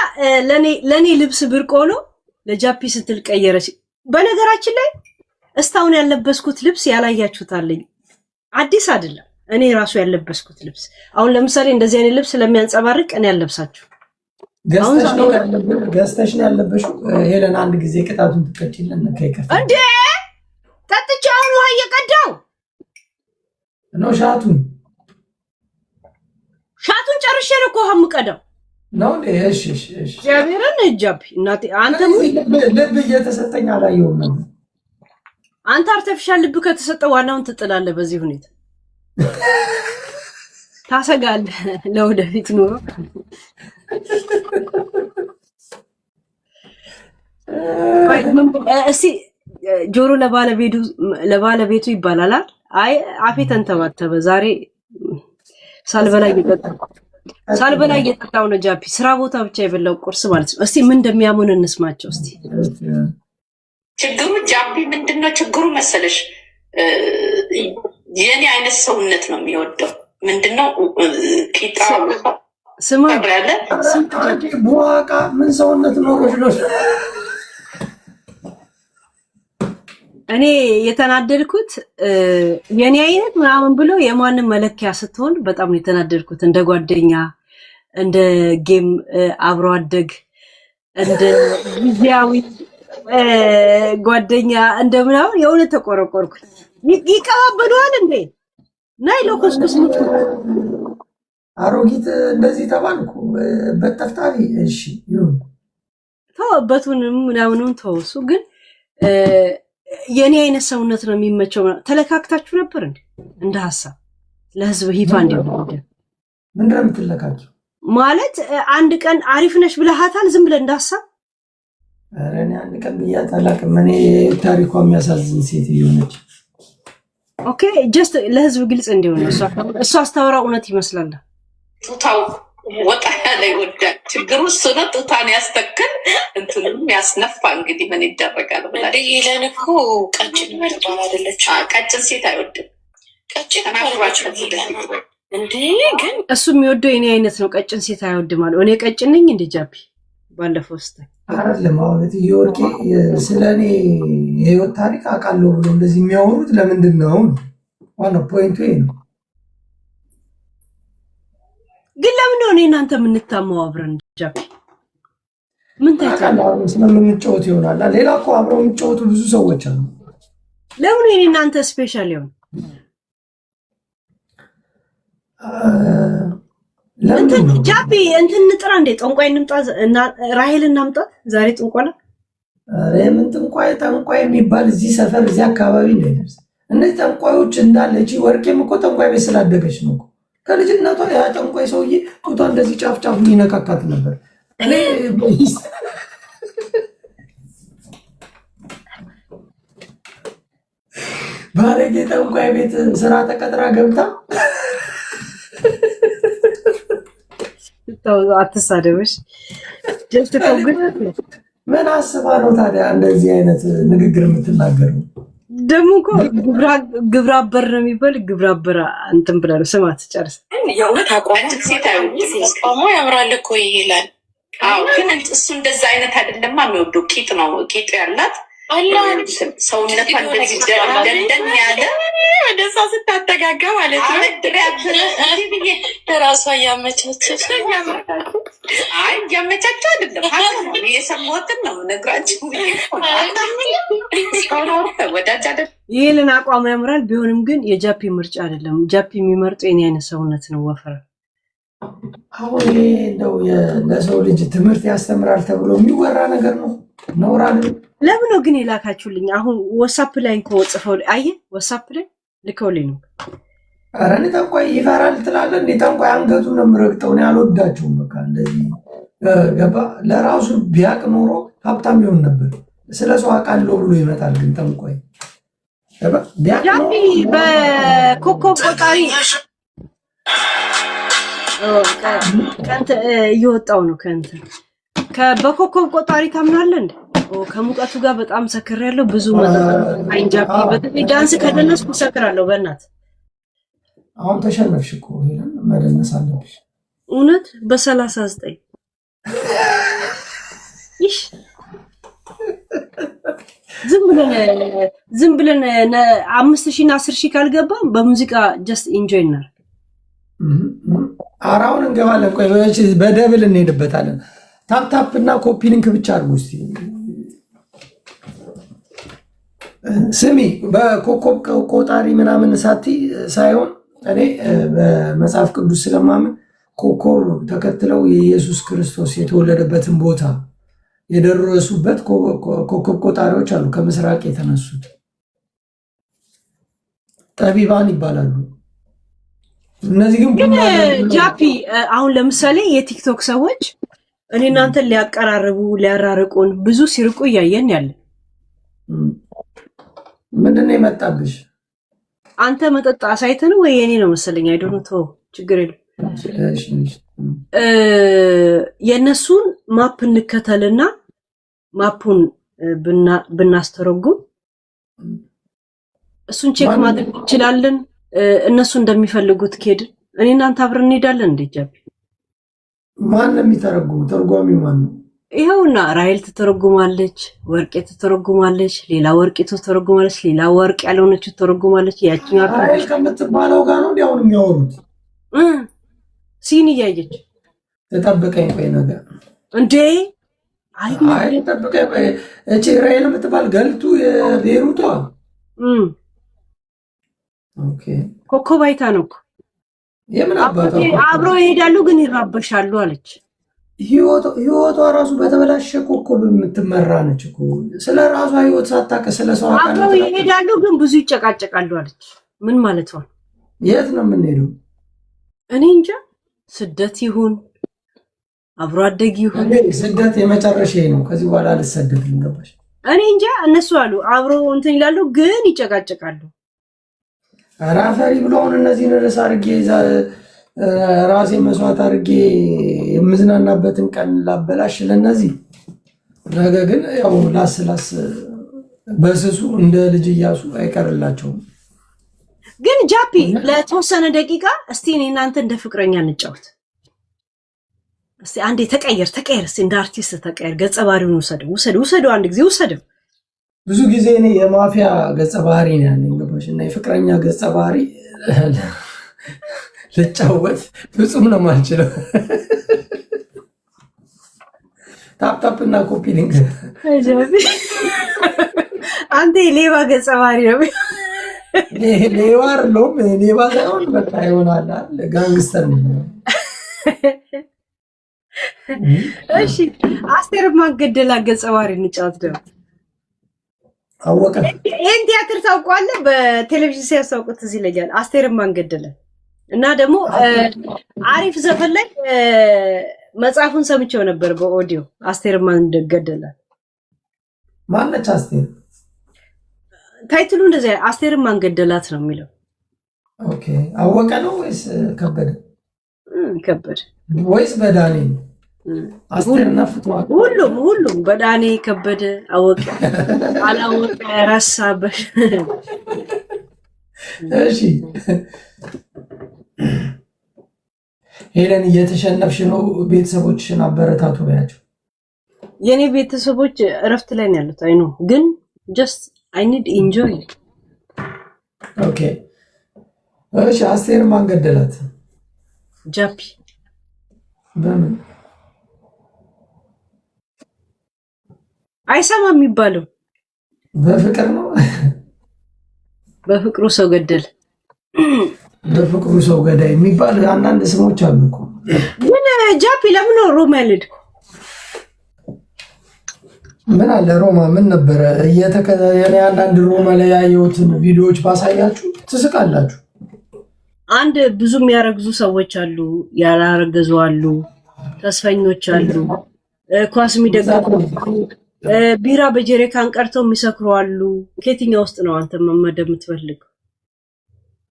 ለኔ ልብስ ብርቆ ነው ለጃፒ ስትል ቀየረች። በነገራችን ላይ እስካሁን ያለበስኩት ልብስ ያላያችሁታለኝ አዲስ አይደለም። እኔ ራሱ ያለበስኩት ልብስ አሁን ለምሳሌ እንደዚህ አይነት ልብስ ለሚያንጸባርቅ እኔ ያለብሳችሁ ገዝተሽ ነው ያለበሽው። ሄለን አንድ ጊዜ ቅጣቱን ትቀጭልን ከይከፍ እንዴ ጠጥቼ አሁን ውሃ እየቀዳው ነው። ሻቱን ጨርሼ ነው እኮ ውሃ የምቀዳው ነው። እሺ እግዚአብሔርን ጃፒ እናቴ አንተ ልብ እየተሰጠኝ አላየሁም ነበር። አንተ አርቲፊሻል ልብ ከተሰጠ ዋናውን ትጥላለህ። በዚህ ሁኔታ ታሰጋለህ ለወደፊት ኑሮ። እስቲ ጆሮ ለባለቤቱ ይባላል። አይ አፌ ተንተባተበ ዛሬ ሳልበላ እየጠጣሁ ነው ጃፒ። ስራ ቦታ ብቻ የበላው ቁርስ ማለት ነው። እስቲ ምን እንደሚያሙን እንስማቸው እስቲ። ችግሩ ጃፒ ምንድነው ችግሩ መሰለሽ? የኔ አይነት ሰውነት ነው የሚወደው። ምንድነው ቂጣ ስማ ያለ ቡዋቃ ምን ሰውነት ነው? እኔ የተናደድኩት የኔ አይነት ምናምን ብሎ የማንም መለኪያ ስትሆን በጣም ነው የተናደድኩት። እንደ ጓደኛ፣ እንደ ጌም አብሮ አደግ፣ እንደ ጊዜያዊ ጓደኛ እንደ ምናምን የእውነት ተቆረቆርኩት። ይቀባበሉሃል እንዴ? ናይ ለኮስኮስ አሮጊት እንደዚህ ተባልኩ በጠፍጣሪ። እሺ ይሁን ተወበቱንም ምናምኑን ተወሱ። ግን የኔ አይነት ሰውነት ነው የሚመቸው። ተለካክታችሁ ነበር እንዴ? እንደ ሐሳብ ለህዝብ ይፋ እንዲሆን ምንድን ነው የምትለካችሁ? ማለት አንድ ቀን አሪፍ ነሽ ብለሃታል ዝም ብለህ እንዳሳብ? ኧረ እኔ አንድ ቀን ብያት አላውቅም። እኔ ታሪኳ የሚያሳዝን ሴት የሆነች። ኦኬ ጀስት ለህዝብ ግልጽ እንዲሆን ነው። እሷ አስተዋራ እውነት ይመስላል። ጡታው ወጣ ያለ ይወዳል። ችግሩ እሱ ነው። ጡታን ያስተክል እንትንም ያስነፋ። እንግዲህ ምን ይደረጋል ብላ ይለን እኮ ቀጭን ምትባል አይደለች። ቀጭን ሴት አይወድም። ቀጭን ተናግሯቸው እንዴ ግን እሱ የሚወደው የኔ አይነት ነው። ቀጭን ሴት አይወድም አለ። እኔ ቀጭን ነኝ እንደ ጃፒ ባለፈው ውስጥ አይደለም። አሁን የወርቄ ስለ እኔ የህይወት ታሪክ አውቃለሁ ብሎ እንደዚህ የሚያወሩት ለምንድን ነው? ዋናው ፖይንቱ ይሄ ነው። ግን ለምን ነው እኔ እናንተ የምንታማው አብረን? ጃፒ ምን ታውቃለህ? ስለምንጫወት ይሆናል። ሌላ እኮ አብረው የሚጫወቱ ብዙ ሰዎች አሉ። ለምን እኔ እናንተ ስፔሻል ይሆን? ጃፒ እንትን እንጥራ እንዴ? ጠንቋይ እንምጣ፣ ራሄል እናምጣት ዛሬ ጥንቆላ። ምን ጠንቋይ የሚባል እዚህ ሰፈር እዚህ አካባቢ እንዳይደርስ። እነዚህ ጠንቋዮች እንዳለ እቺ ወርቄም እኮ ጠንቋይ ቤት ስላደገች ነው። ከልጅነቷ ያ ጠንቋይ ሰውዬ ጡቷ እንደዚህ ጫፍ ጫፍ ይነካካት ነበር። እኔ ባለጌ ጠንቋይ ቤት ስራ ተቀጥራ ገብታ አትሳደበሽ። ምን አስባ ነው ታዲያ እንደዚህ አይነት ንግግር የምትናገረው? ደግሞ እኮ ግብረ አበር ነው የሚባል ግብረ አበር እንትን ብላ ነው። ስማት ጨርስ። የእውነት አቋሙ ያምራል እኮ ይላል። ግን እሱ እንደዛ አይነት አይደለማ የሚወደው ቂጥ ነው። ቂጥ ያላት ሰውነቷ እንደዚህ ደንደን ያለ ወደሷ ስታጠጋጋ ማለት ነው። ራሷ እያመቻቸች እያመቻቸው አይደለም የሰማሁትን ነው ነግራችሁ። ወዳጅ አይደለም። ይህንን አቋሙ ያምራል። ቢሆንም ግን የጃፒ ምርጫ አይደለም። ጃፒ የሚመርጠው የኔ አይነት ሰውነት ነው፣ ወፈር። አሁን ይሄ እንደው ለሰው ልጅ ትምህርት ያስተምራል ተብሎ የሚወራ ነገር ነው። ነውራል። ለምን ነው ግን የላካችሁልኝ? አሁን ወሳፕ ላይ እንኮ ጽፈው አየህ፣ ወሳፕ ላይ ልከውልኝ ነው። ኧረ እኔ ጠንቋይ ይፈራል ትላለህ እንዴ? ጠንቋይ አንገቱን ነው የምረግጠው። እኔ አልወዳቸውም። በቃ እንደዚህ ገባ። ለራሱ ቢያቅ ኖሮ ሀብታም ይሆን ነበር። ስለ ሰው አውቃለሁ ብሎ ይመጣል። ግን ጠንቋይ ጃፒ በኮከብ ቆጣሪ እየወጣው ነው ከእንትን በኮከብ ቆጣሪ ታምናለህ እንዴ? ከሙቀቱ ጋር በጣም ሰክሬያለሁ። ብዙ አይንጃፒ በተለይ ዳንስ ከደነስኩ ሰክራለሁ። በእናት አሁን ተሸነፍሽ እኮ ሄለን፣ መደነስ አለብሽ። እውነት በ39 ይሽ ዝም ብለን 5000 እና 10000 ካልገባ በሙዚቃ ጀስት ኢንጆይ እናድርግ። አራውን እንገባለን። ቆይ በደብል እንሄድበታለን። ታፕታፕ እና ኮፒ ሊንክ ብቻ አድርጉ እስቲ። ስሚ በኮከብ ቆጣሪ ምናምን ሳይሆን እኔ በመጽሐፍ ቅዱስ ስለማምን ኮከብ ተከትለው የኢየሱስ ክርስቶስ የተወለደበትን ቦታ የደረሱበት ኮከብ ቆጣሪዎች አሉ። ከምስራቅ የተነሱት ጠቢባን ይባላሉ። እነዚህ ግን ጃፒ አሁን ለምሳሌ የቲክቶክ ሰዎች እኔ እናንተን ሊያቀራርቡ ሊያራርቁን ብዙ ሲርቁ እያየን ያለ ምንድን ነው የመጣብሽ? አንተ መጠጥ አሳይተን ወይ የኔ ነው መሰለኝ። አይዶንት ችግር የለም። የእነሱን ማፕ እንከተልና ማፑን ብናስተረጉም እሱን ቼክ ማድረግ እንችላለን። እነሱ እንደሚፈልጉት ከሄድን እኔ እናንተ አብረን እንሄዳለን። እንዴ ጃፒ ማን ነው የሚተረጉሙ? ተርጓሚው ማን ነው? ይኸውና ራሄል ትተረጉማለች፣ ወርቄ ትተረጉማለች፣ ሌላ ወርቄ ትተረጉማለች፣ ሌላ ወርቅ ያልሆነች ትተረጉማለች። ያቺኛ ራሄል ከምትባለው ጋር ነው እንዲያውን የሚያወሩት። ሲን እያየች ተጠብቀኝ ቆይ ነገር እንዴ አይ ተጠብቀኝ ቆይ። እቺ ራሄል የምትባል ገልቱ የቤሩቷ ኦኬ ኮከብ አይታ ነው እኮ የምን አባቷ አብረው ይሄዳሉ ግን ይራበሻሉ አለች። ህይወቷ ራሱ በተበላሸ ኮከብ የምትመራ ነች እኮ። ስለ ራሷ ህይወት ሳታውቅ ስለ ሰው አብረው ይሄዳሉ ግን ብዙ ይጨቃጨቃሉ አለች። ምን ማለት ነው? የት ነው የምንሄደው? እኔ እንጃ። ስደት ይሁን አብሮ አደግ ይሁን ስደት የመጨረሻ ነው። ከዚህ በኋላ አልሰደድም። ገባሽ? እኔ እንጃ። እነሱ አሉ አብረው እንትን ይላሉ ግን ይጨቃጨቃሉ። ራፈሪ ብለውን እነዚህን ርዕስ አድርጌ ራሴ መስዋዕት አድርጌ የምዝናናበትን ቀን ላበላሽ ለነዚህ ነገ ግን ያው ላስላስ በስሱ እንደ ልጅ እያሱ አይቀርላቸውም። ግን ጃፒ ለተወሰነ ደቂቃ እስቲ እኔ እናንተ እንደ ፍቅረኛ እንጫወት። እስቲ አንዴ ተቀየር እስቲ እንደ አርቲስት ተቀየር። ገጸ ባህሪውን ውሰደው አንድ ጊዜ ውሰደው። ብዙ ጊዜ እኔ የማፊያ ገጸ ባህሪ ነው ያለኝ ገባሽ? እና የፍቅረኛ ገጸ ባህሪ ልጫወት ፍጹም ነው የማልችለው። ታፕታፕ እና ኮፒ ሊንክ አንተ ሌባ ገጸ ባህሪ ነው። ሌባ አይደለሁም። ሌባ ሳይሆን በቃ ይሆናል ጋንግስተር ነው። እሺ አስቴር ማን ገደላ ገጸ ባህሪ እንጫወት ደግሞ። አወቀ ይህን ቲያትር ታውቀዋለህ? በቴሌቪዥን ሲያስታውቁት እዚህ ይለኛል። አስቴር ማን ገደለ እና ደግሞ አሪፍ ዘፈን ላይ መጽሐፉን ሰምቼው ነበር በኦዲዮ። አስቴር ማን ገደለ ማነች አስቴር? ታይትሉ እንደዚህ አስቴር ማን ገደላት ነው የሚለው። ኦኬ አወቀ ነው ወይስ ከበደ? ከበደ ወይስ በዳኔ? አስቴር ነፍቷል። ሁሉም በዳኔ ከበደ፣ አወቀ፣ አላወቀ፣ ረሳበሽ። እሺ ሄለን እየተሸነፍሽ ነው። ቤተሰቦችሽን አበረታቱ በያቸው። የኔ ቤተሰቦች እረፍት ላይ ነው ያሉት። አይኖ ግን ጀስት አይ ኒድ ኢንጆይ። ኦኬ እሺ አስቴር ማን ገደላት? ጃፒ። በምን አይሰማም የሚባለው? በፍቅር ነው። በፍቅሩ ሰው ገደል። በፍቅሩ ሰው ገዳይ የሚባል አንዳንድ ስሞች አሉ እኮ። ግን ጃፒ ለምን ሮማ ያልሄድኩ? ምን አለ ሮማ ምን ነበረ? እየተከታተለ አንዳንድ ሮማ ላይ ያየሁትን ቪዲዮዎች ባሳያችሁ ትስቃላችሁ። አንድ ብዙ የሚያረግዙ ሰዎች አሉ፣ ያላረገዙ አሉ፣ ተስፈኞች አሉ፣ ኳስ የሚደግፉ፣ ቢራ በጀሪካን ቀርተው የሚሰክሩ አሉ። ከየትኛው ውስጥ ነው አንተ መመደብ የምትፈልገው?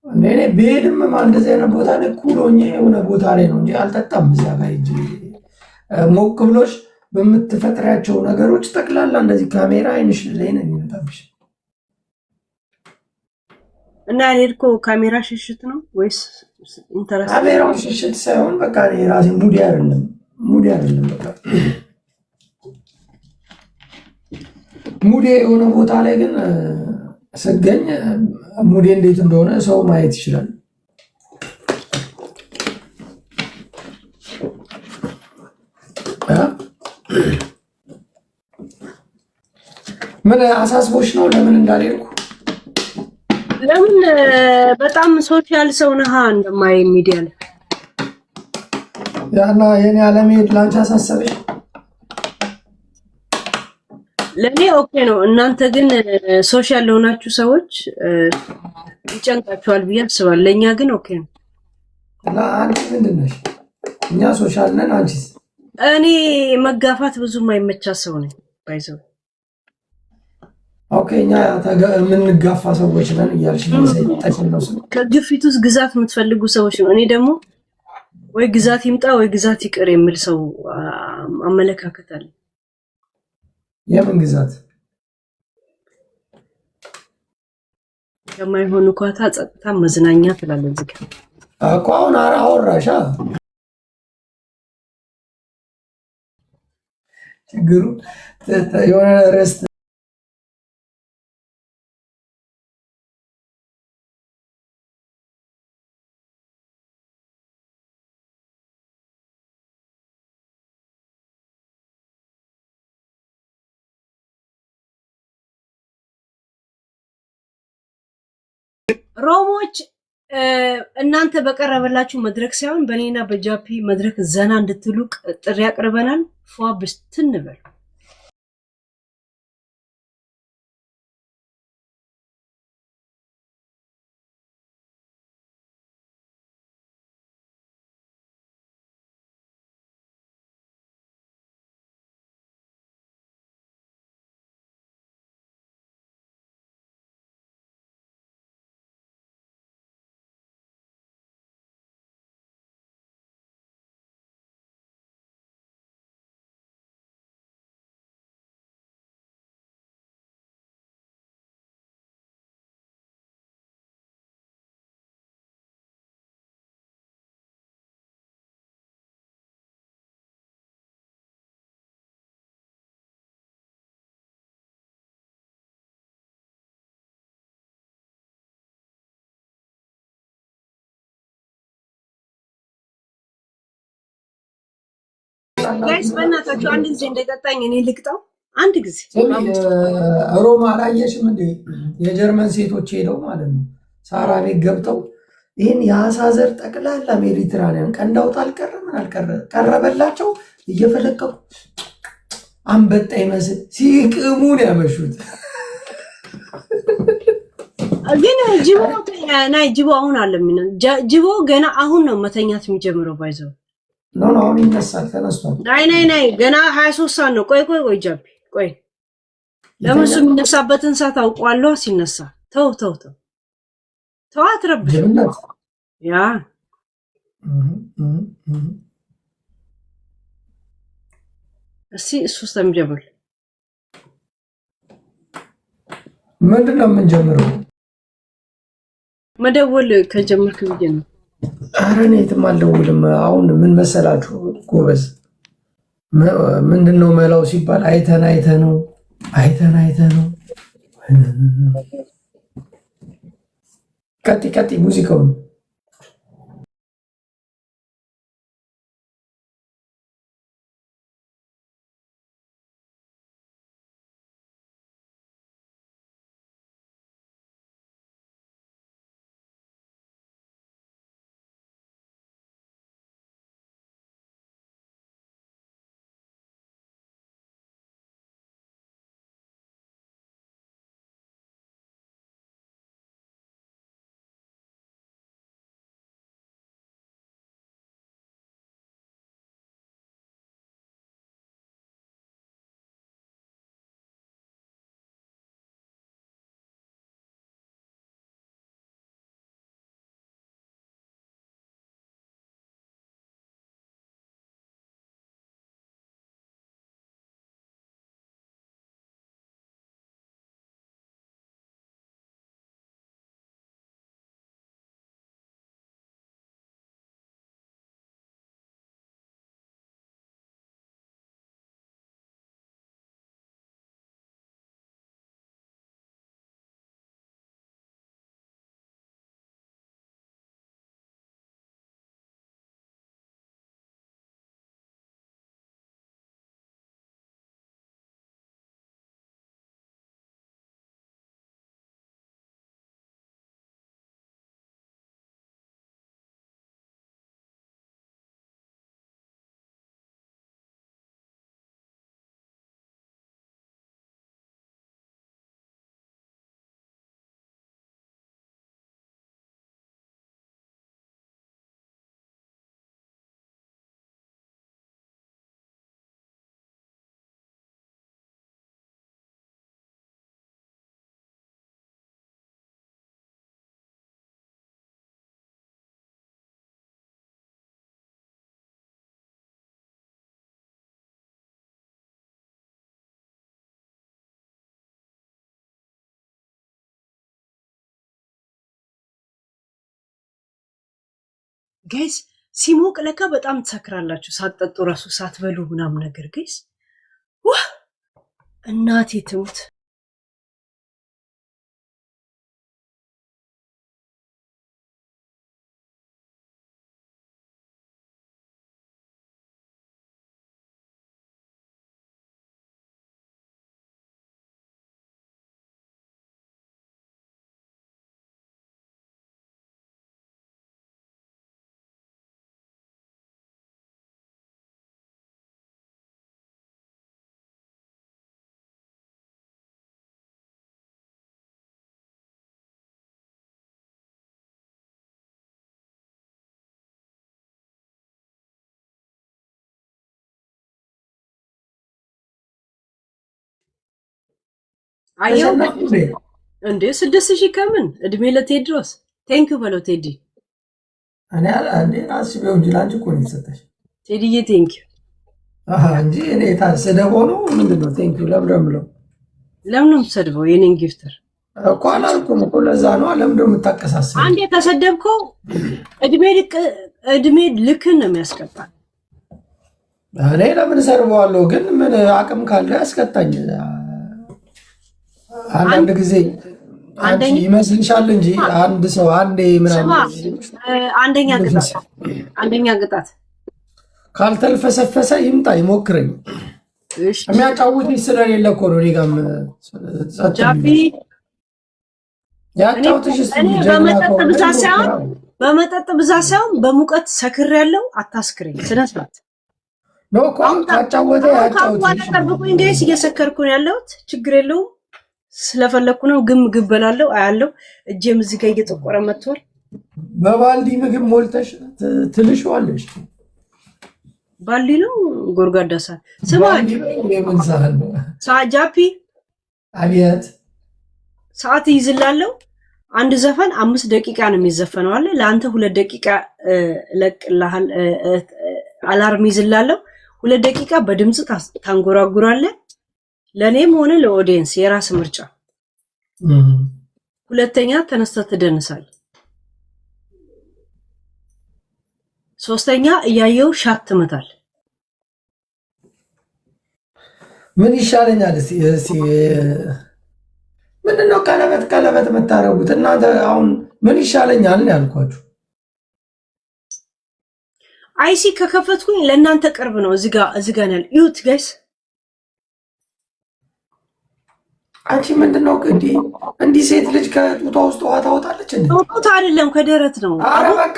እኔ ብሄድም እንደዚህ አይነት ቦታ ላይ ኩሎኝ የሆነ ቦታ ላይ ነው እንጂ አልጠጣም። እዚያ ጋር ሂጅ ሞቅ ብሎሽ በምትፈጥሪያቸው ነገሮች ጠቅላላ እንደዚህ ካሜራ አይንሽ ላይ ነው የሚመጣብሽ። እና ያልሄድኮ ካሜራ ሽሽት ነው ወይስ ኢንተረስት? ካሜራው ሽሽት ሳይሆን በቃ የራሴ ሙዲ አይደለም በቃ ሙዲ የሆነ ቦታ ላይ ግን ስገኝ ሙዲ እንዴት እንደሆነ ሰው ማየት ይችላል። ምን አሳስቦሽ ነው? ለምን እንዳልሄድኩ? ለምን በጣም ሶሻል ሰው ነህ እንደማይ ሚዲያ ላይ ያና የኔ አለመሄድ ላንቺ አሳሰበሽ? ለኔ ኦኬ ነው። እናንተ ግን ሶሻል ለሆናችሁ ሰዎች ይጨንቃችኋል ብዬ አስባለሁ። ለእኛ ግን ኦኬ ነው። እና አንቺ ምንድን ነሽ? እኛ ሶሻል ነን። አንቺስ? እኔ መጋፋት ብዙ የማይመቻ ሰው ነኝ ባይዘው። ኦኬ እኛ የምንጋፋ ሰዎች ነን እያልሽ ነው። ከግፊት ውስጥ ግዛት የምትፈልጉ ሰዎች ነው። እኔ ደግሞ ወይ ግዛት ይምጣ ወይ ግዛት ይቅር የሚል ሰው አመለካከት አለ። የምን ግዛት? የማይሆኑ ኳታ ጸጥታ መዝናኛ ትላለህ እዚህ ጋር እኮ አሁን አወራሻ። ችግሩ የሆነ ረስት ሮሞች እናንተ በቀረበላችሁ መድረክ ሳይሆን በእኔና በጃፒ መድረክ ዘና እንድትሉ ጥሪ ያቀርበናል። ፏ ብስትን በሉ። ጋይስ በእናታችሁ አንድ ጊዜ እንደቀጣኝ እኔ ልቅጣው አንድ ጊዜ። ሮማ አላየሽም እንዴ? የጀርመን ሴቶች ሄደው ማለት ነው ሳራ ቤት ገብተው ይህን የአሳ ዘር ጠቅላላ ሜዲትራኒያን ቀንዳውት አልቀረ ምን አልቀረ ቀረበላቸው እየፈለቀቁ አንበጣ ይመስል ሲቅሙን ያመሹት። ግን ጅቦ አሁን አለ ጅቦ ገና አሁን ነው መተኛት የሚጀምረው። ባይዘው አሁን ይነሳል ተነስቷል። ናይ ገና 23 ሰዓት ነው። ቆይ ጃፒ ቆይ ለምን እሱ የሚነሳበትን ሰዓት አውቀዋለሁ። ሲነሳ ተው አትረብሽ ያ እሱ ስለሚጀምር ምንድን ነው የምንጀምረው? መደወል ከጀመርክ ብዬ ነው። ኧረ እኔ የትም አልደውልም። አሁን ምን መሰላችሁ ጎበዝ፣ ምንድን ነው መላው ሲባል አይተን ነው ቀጥ ሙዚቃውን ጋይስ ሲሞቅ ለካ በጣም ትሰክራላችሁ። ሳትጠጡ ራሱ ሳትበሉ ምናምን ነገር ጋይስ ዋ እናቴ ትሙት። አየው እንዴ 6000 ከምን እድሜ ለቴድሮስ ቴንኪው በለው ቴዲ። እኔ አስቤው እንጂ ላንቺ እኮ ነው የተሰጠሽ ቴዲዬ ቴንኪው እንጂ እኔ ታስደቦ ነው ምንድነው ቴንኪው ለምደምለው ለምን ነው የምትሰድበው? የኔን ጊፍተር እኮ አላልኩም እኮ ለዛ ነው ለምደው የምታቀሳስበው። አንዴ ተሰደብከው እድሜ ልክን ነው የሚያስቀጣ። እኔ ለምን ሰርበዋለሁ ግን ምን አቅም ካለ ያስቀጣኝ። አንዳንድ ጊዜ ይመስልሻል እንጂ አንድ ሰው አንዴ ምናምን አንደኛ ቅጣት ካልተልፈሰፈሰ ይምጣ ይሞክረኝ። የሚያጫውትኝ ስለሌለ እኮ ነው። እኔ ጋርም ጃፒ ያጫውትሽ በመጠጥ ብዛት ሳይሆን በሙቀት ሰክር ያለው አታስክረኝ። ስነ ስርዓት ነው እኮ ካጫወተ ያጫውትሽ። ጠብቁኝ ጋይስ፣ እየሰከርኩ ነው ያለሁት። ችግር የለውም ስለፈለኩ ነው። ግን ምግብ በላለው አያለው። እጄም እዚህ ጋር እየጠቆረ መጥቷል። በባልዲ ምግብ ሞልተሽ ትልሽዋለሽ። ባልዲ ነው ጎርጓዳ ሰዓት ስማ ጃፒ አብያት ሰዓት ይይዝላለሁ። አንድ ዘፈን 5 ደቂቃ ነው የሚዘፈነው አለ። ለአንተ 2 ደቂቃ ለቅልሃል። አላርም ይዝላለሁ። 2 ደቂቃ በድምጽ ታንጎራጉራለህ። ለኔም ሆነ ለኦዲየንስ የራስ ምርጫ። ሁለተኛ ተነስተህ ትደንሳለህ። ሶስተኛ እያየው ሻት ትመታል። ምን ይሻለኛል? እስቲ ምንድነው ቀለበት የምታረጉት እናንተ? አሁን ምን ይሻለኛል ነው ያልኳችሁ። አይሲ ከከፈትኩኝ ለእናንተ ቅርብ ነው። እዚህ ጋር ነው ዩት ጋይስ። አንቺ ምንድነው እንዲህ ሴት ልጅ ከጡቷ ውስጥ ውሃ ታወጣለች እንዴ? ጡት አይደለም ከደረት ነው። አረ በቃ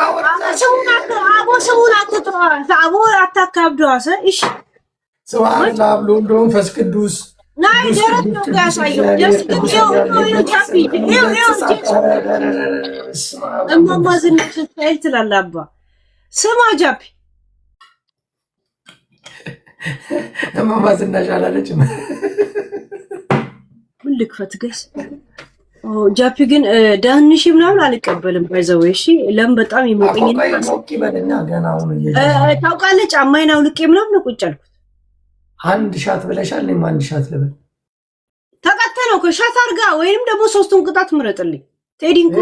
ሰውን አትጥራ። አቦ አታካብደዋ። እሺ ስብሐት ለአብ ለወልድ ወመንፈስ ቅዱስ ናይ ደረት ነው ያሳየው። እማማ ዝናሽ ስታይል ትላለህ አባ። ስማ ጃፒ እማማ ዝናሽ አላለችም። ምን ልክፈት ገስ ጃፒ ግን ዳንሽ ምናምን አልቀበልም። ባይዘው እሺ ለም በጣም ይሞቀኝ ታውቃለህ። ጫማዬን አውልቄ ምናምን ቁጭ አልኩት። አንድ ሻት ብለሻል። እኔም አንድ ሻት ልበል። ተቀተለው ከሻት አርጋ ወይንም ደግሞ 3ቱን ቅጣት ምረጥልኝ። ቴዲንኮ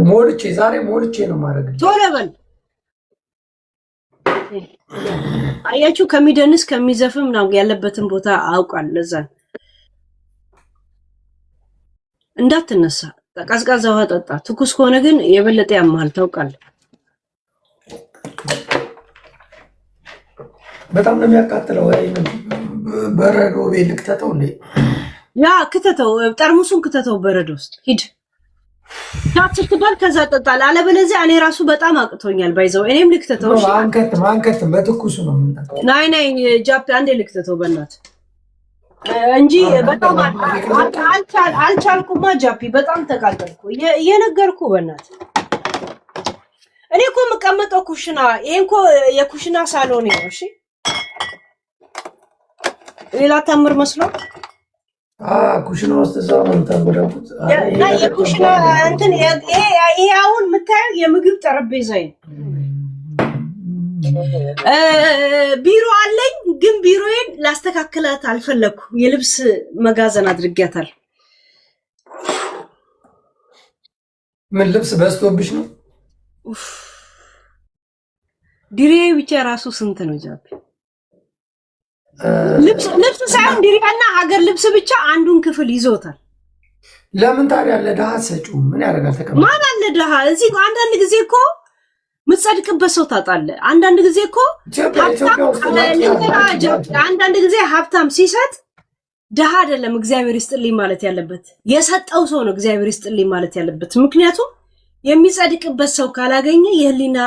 ሞልቼ ዛሬ ሞልቼ ነው ማድረግ። ቶሎ በል። አያችሁ ከሚደንስ ከሚዘፍም ነው ያለበትን ቦታ አውቃል። ለዛ እንዳትነሳ ቀዝቃዛ ውሃ ጠጣ። ትኩስ ከሆነ ግን የበለጠ ያማል። ታውቃለህ። በጣም ነው የሚያቃጥለው። በረዶ ቤት ልክተተው እንዴ? ያ ክተተው፣ ጠርሙሱን ክተተው በረዶ ውስጥ ሂድ። ሻት ስትባል ከዛ ጠጣል። አለበለዚያ እኔ ራሱ በጣም አቅቶኛል። ባይዘው እኔም ልክተተው። እሺ ማንከት በትኩሱ ነው የምንጠጣው። ናይ ጃፒ አንዴ ልክተተው በእናት እንጂ በጣም አልቻልኩማ። ጃፒ በጣም ተቃጠልኩ። እየነገርኩ በእናት እኔ እኮ የምቀመጠው ኩሽና፣ ይሄን እኮ የኩሽና ሳሎን ነው። እሺ ሌላ ታምር መስሎ ኩሽና ውስጥ እዛው ነው ተንበረኩት። የኩሽና እንትን ይሄ አሁን የምታየው የምግብ ጠረጴዛ ነው። ቢሮ አለኝ፣ ግን ቢሮዬን ላስተካክላት አልፈለኩ። የልብስ መጋዘን አድርጊያታል። ምን ልብስ በዝቶብሽ ነው? ዲሬ ብቻ ራሱ ስንት ነው ጃፒ? ልብስ ሳይሆን ዲሬና ሀገር ልብስ ብቻ አንዱን ክፍል ይዞታል። ለምን ታዲያ ለድሃ ሰጪው ምን ያደርጋል? ተቀበል። ማን አለ ድሃ እዚህ? አንዳንድ ጊዜ እኮ ምትጸድቅበት ሰው ታጣለህ። አንዳንድ ጊዜ እኮ አንዳንድ ጊዜ ሀብታም ሲሰጥ ድሃ አይደለም እግዚአብሔር ይስጥልኝ ማለት ያለበት፣ የሰጠው ሰው ነው እግዚአብሔር ይስጥልኝ ማለት ያለበት። ምክንያቱም የሚጸድቅበት ሰው ካላገኘ የህሊና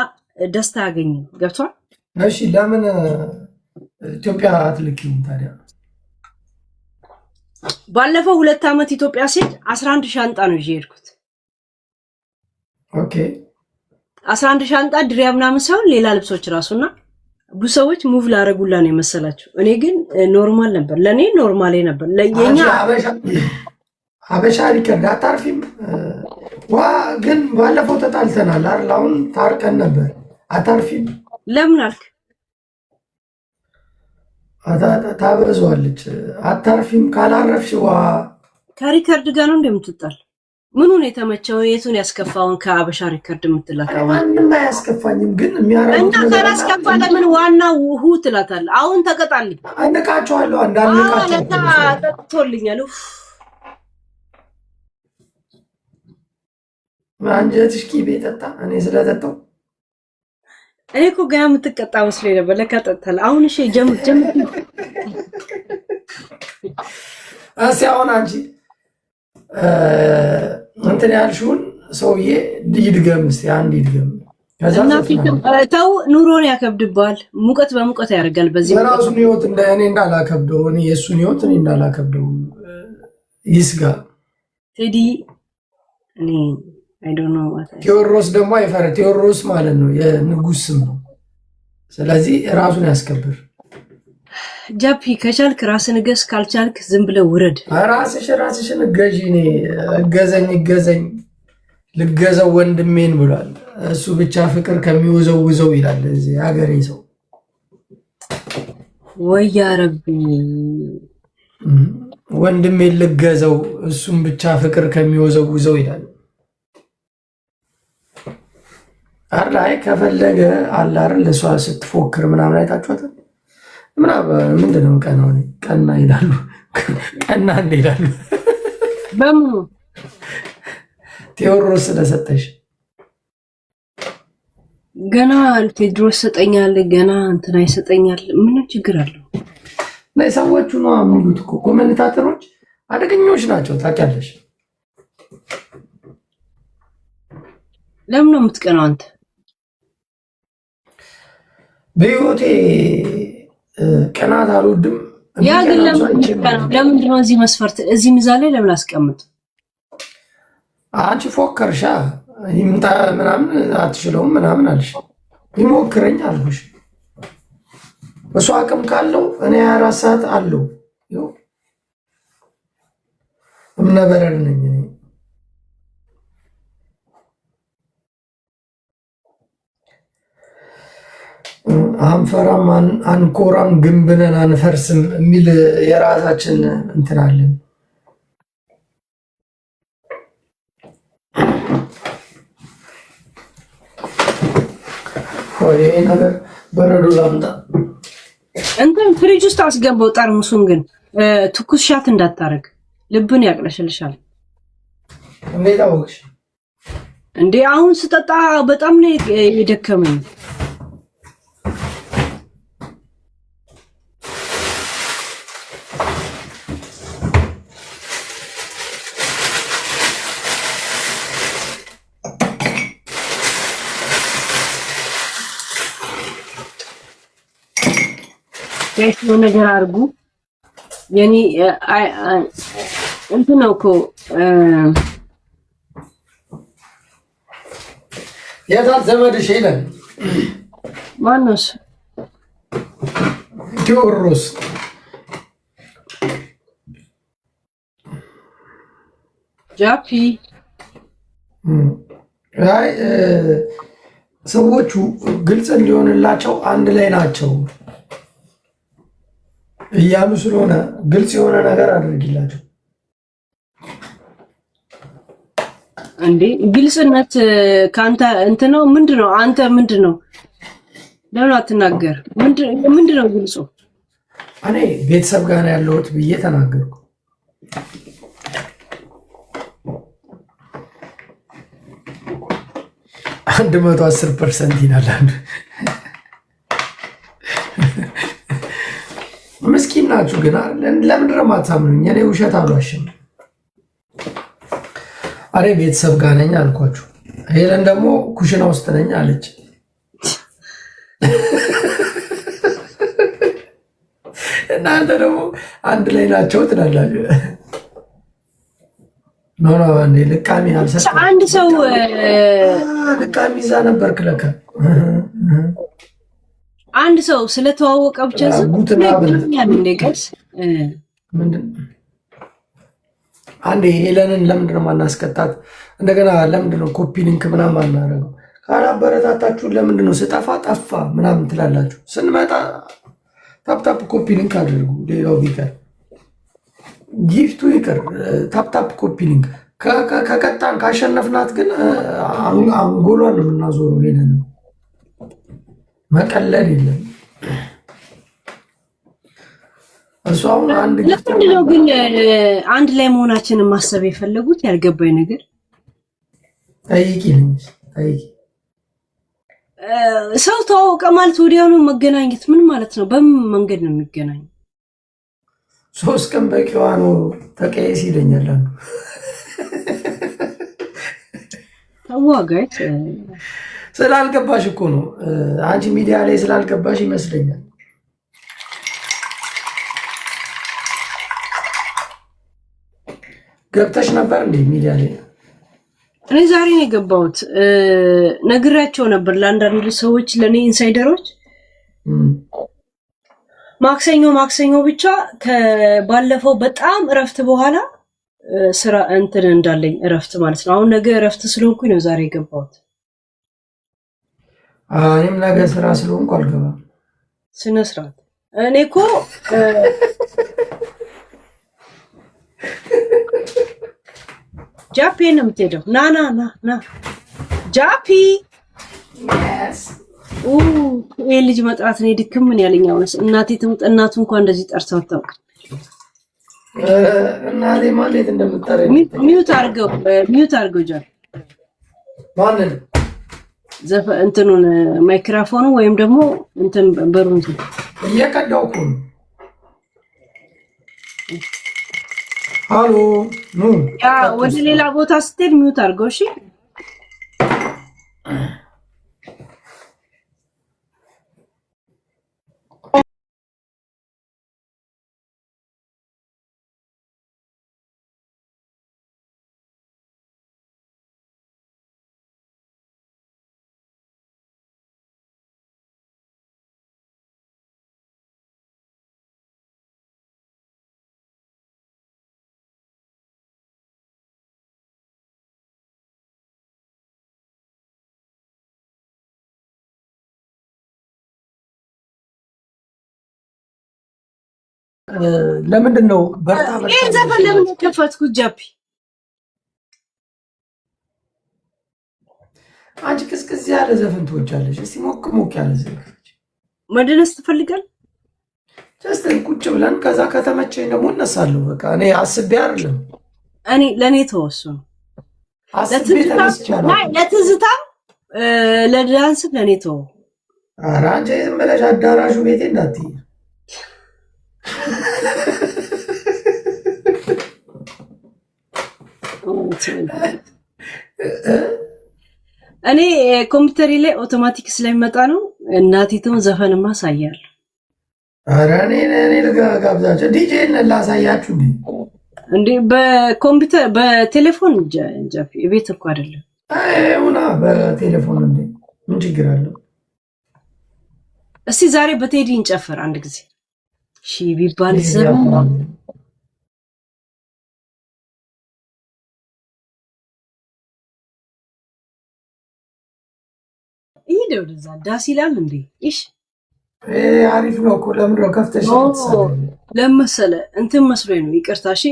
ደስታ ያገኘ። ገብቷል? እሺ ለምን ኢትዮጵያ አትልኪም ታዲያ? ባለፈው 2 ዓመት ኢትዮጵያ ሲሄድ 11 ሻንጣ ነው ይዤ ሄድኩት። ኦኬ 11 ሻንጣ ድሪያ ምናምን ሳይሆን ሌላ ልብሶች ራሱና ብዙ ሰዎች ሙቭ ላረጉላ ነው የመሰላቸው። እኔ ግን ኖርማል ነበር፣ ለኔ ኖርማሌ ነበር። ለየኛ አበሻ ሪከርድ አታርፊም። ዋ ግን ባለፈው ተጣልተናል አይደል? አሁን ታርቀን ነበር። አታርፊም? ለምን አልክ? ታበዛዋለች። አታርፊም? ካላረፍሽ ዋ ከሪከርድ ጋር ነው እንደምትጣል። ምኑን የተመቸው የቱን ያስከፋውን ከአበሻ ሪከርድ የምትላታው? ማንንም አያስከፋኝም፣ ግን የሚያረጉት እና ካላስከፋ ለምን ዋናው ሁ ትላታለህ? አሁን ተቀጣልኝ። አንቃቸዋለሁ። አንዳንቃቸው ተጥቶልኛል። አንጀትሽ ቂቤ ጠጣ። እኔ ስለጠጣው እኔ እኮ ገና የምትቀጣ መስሎኝ ነበር። ለካ ጠጥተሃል። አሁን እሺ ጀምር። አሁን አንቺ እንትን ያልሽውን ሰውዬ ይድገም እስኪ አንድ ይድገም። ተው ኑሮን ያከብድባል። ሙቀት በሙቀት ያደርጋል። በዚህ የራሱን ህይወት እኔ እንዳላከብደው እኔ የእሱን ህይወት እኔ እንዳላከብደው ይስጋ። ቴዲ እኔ አይ ዶንት ኖ ቴዎድሮስ ደግሞ አይፈራ። ቴዎድሮስ ማለት ነው የንጉስ ስም ነው። ስለዚህ ራሱን ያስከብር። ጃፒ ከቻልክ ራስን ገዝ፣ ካልቻልክ ዝም ብለህ ውረድ። ራስሽን ገዢ። እኔ እገዘኝ ልገዘው ወንድሜን ብሏል። እሱ ብቻ ፍቅር ከሚወዘውዘው ይላል እዚህ ሀገሬ ሰው። ወያ ረቢ ወንድሜን ልገዘው እሱም ብቻ ፍቅር ከሚወዘውዘው ይላል። አላይ ከፈለገ አላር ለሷ ስትፎክር ምናምን አይታችኋት ምንድነው ቀና ይላሉ። ቀና ይላሉ። በምኑ ቴዎድሮስ ስለሰጠሽ ገና ቴዎድሮስ ሰጠኛል፣ ገና እንትና ይሰጠኛል። ምን ችግር አለው? ላይ ሰዎቹ ነው የሚሉት እኮ ኮሜንታተሮች አደገኞች ናቸው ታውቂያለሽ። ለምን ነው የምትቀናው አንተ? በህይወቴ ቀናት አልወድም። ያ ግን ለምንድን ነው እዚህ መስፈርት እዚህ ሚዛን ላይ ለምን አስቀምጥ? አንቺ ፎከርሻ ይምጣ ምናምን አትችለውም ምናምን አልሽ። ይሞክረኝ አልኩሽ። እሱ አቅም ካለው እኔ 24 ሰዓት አለው። እምነበረድ ነኝ እኔ። አንፈራም አንኮራም ግንብነን አንፈርስም የሚል የራሳችን እንትን አለን። ይሄ ነገር በረዶ ላምጣ። እንትን ፍሪጅ ውስጥ አስገባው ጠርሙሱን። ግን ትኩስ ሻት እንዳታረግ፣ ልብን ያቅለሽልሻል። እንዴት አወቅሽ እንዴ? አሁን ስጠጣ በጣም ነው የደከመኝ። የሆነ ነገር አድርጉ። የኔ እንትን ነው እኮ የታት ዘመድሽ ይላል። ማነው? ቴዎድሮስ። ጃፒ አይ ሰዎቹ ግልጽ እንዲሆንላቸው አንድ ላይ ናቸው እያሉ ስለሆነ ግልጽ የሆነ ነገር አድርጊላቸው። እንዴ ግልጽነት ካንተ እንትን ነው ምንድነው? አንተ ምንድነው? ለምን አትናገር? ምንድነው ግልጹ? እኔ ቤተሰብ ጋር ነው ያለሁት ብዬ ተናገርኩ። አንድ 110% ይላል። ምስኪን ናችሁ ግን ለምንድን ነው የማታምኑኝ? እኔ ውሸት አልዋሽም። አሬ ቤተሰብ ጋር ነኝ አልኳችሁ። ሄለን ደግሞ ኩሽና ውስጥ ነኝ አለች። እናንተ ደግሞ አንድ ላይ ናቸው ትላላችሁ። ኖ አንዴ ልቃሚ አልሰጠ አንድ ሰው ልቃሚ ይዛ ነበር ክለከ አንድ ሰው ስለተዋወቀ ብቻ እንደቀስ ምንድን አንዴ ሄለንን ለምንድን ነው ማናስቀጣት? እንደገና ለምንድን ነው ኮፒ ሊንክ ምናምን አናደርገው? ካላበረታታችሁን ለምንድን ነው ስጠፋ ጠፋ ምናምን ትላላችሁ? ስንመጣ ታፕታፕ ኮፒ ሊንክ አድርጉ። ሌላው ቢቀር ጊፍቱ ይቅር፣ ታፕታፕ ኮፒ ሊንክ ከቀጣን ካሸነፍናት ግን አንጎሏን ነው የምናዞረው። ሄለን መቀለድ የለም። እሱ አሁን ለምንድን ነው ግን አንድ ላይ መሆናችንን ማሰብ የፈለጉት? ያልገባኝ ነገር ጠይቂ። ሰው ተዋወቀ ማለት ወዲያውኑ መገናኘት ምን ማለት ነው? በምን መንገድ ነው የሚገናኝ? 3 ቀን በቂዋ ነው ተቀየስ ይለኛል። ተዋጋይት ስላልገባሽ እኮ ነው አንቺ ሚዲያ ላይ ስላልገባሽ ይመስለኛል። ገብተሽ ነበር እንዴ ሚዲያ ላይ? እኔ ዛሬ ነው የገባሁት። ነግራቸው ነበር ለአንዳንድ ሰዎች፣ ለእኔ ኢንሳይደሮች ማክሰኞ ብቻ ከባለፈው በጣም እረፍት በኋላ ስራ እንትን እንዳለኝ እረፍት ማለት ነው። አሁን ነገ እረፍት ስለሆንኩኝ ነው ዛሬ የገባሁት። እኔም ነገ ስራ ስለሆንኩ አልገባም። ስነ ስርዓት እኔ እኮ ጃፒ ነው የምትሄደው። ና ጃፒ ይህ ልጅ መጥራት ነው ድክም ምን ያለኝ። አሁንስ እናቴ ትሙት እናቱ እንኳን እንደዚህ ጠርተው አታውቅም። እናቴ ማለት እንደምትጠራኝ ሚዩት አድርገው ጃፒ ማንን እንትኑን ማይክሮፎኑ ወይም ደግሞ እንትን በሩን እየቀዳው እኮ ነው። ሃሎ ኑ ያ ወደ ሌላ ቦታ ስትሄድ ሚዩት አድርገው እሺ። ለምንድን ነው በርታ ይሄ ዘፈን ለምን ከፈትኩት ጃፒ? አንቺ ቅዝቅዝ ያለ ዘፈን ትወጃለሽ። እስቲ ሞቅ ሞቅ ያለ ዘፈን መደነስ ትፈልጋል? ጀስት ቁጭ ብለን ከዛ ከተመቸኝ ደግሞ እነሳለሁ። በቃ እኔ አስቤ አይደለም። እኔ ለኔ ተወሰኑ ለትዝታ ለዳንስም ለኔ ተወው። ኧረ አንቺ ዝም ብለሽ አዳራሹ ቤቴ እንዳትዪ። እኔ ኮምፒውተሪ ላይ አውቶማቲክ ስለሚመጣ ነው። እናቲቱን ዘፈንማ አሳያለሁ። ኧረ እኔ ልጋብዛቸው ዲጄ ላሳያችሁ እንዴ በኮምፒውተር በቴሌፎን ጃፒ ቤት እኮ አይደለም። ሁና በቴሌፎን እንዴ ምን ችግር አለው? እስቲ ዛሬ በቴዲ እንጨፍር አንድ ጊዜ ሺ ቢባል ዘመን ይሄ ወደዛ ዳስ ይላል እንዴ? እሺ አሪፍ ነው እኮ ለምን ነው ከፍተሽ ለመሰለ እንትን መስሎኝ ነው። ይቅርታ እሺ።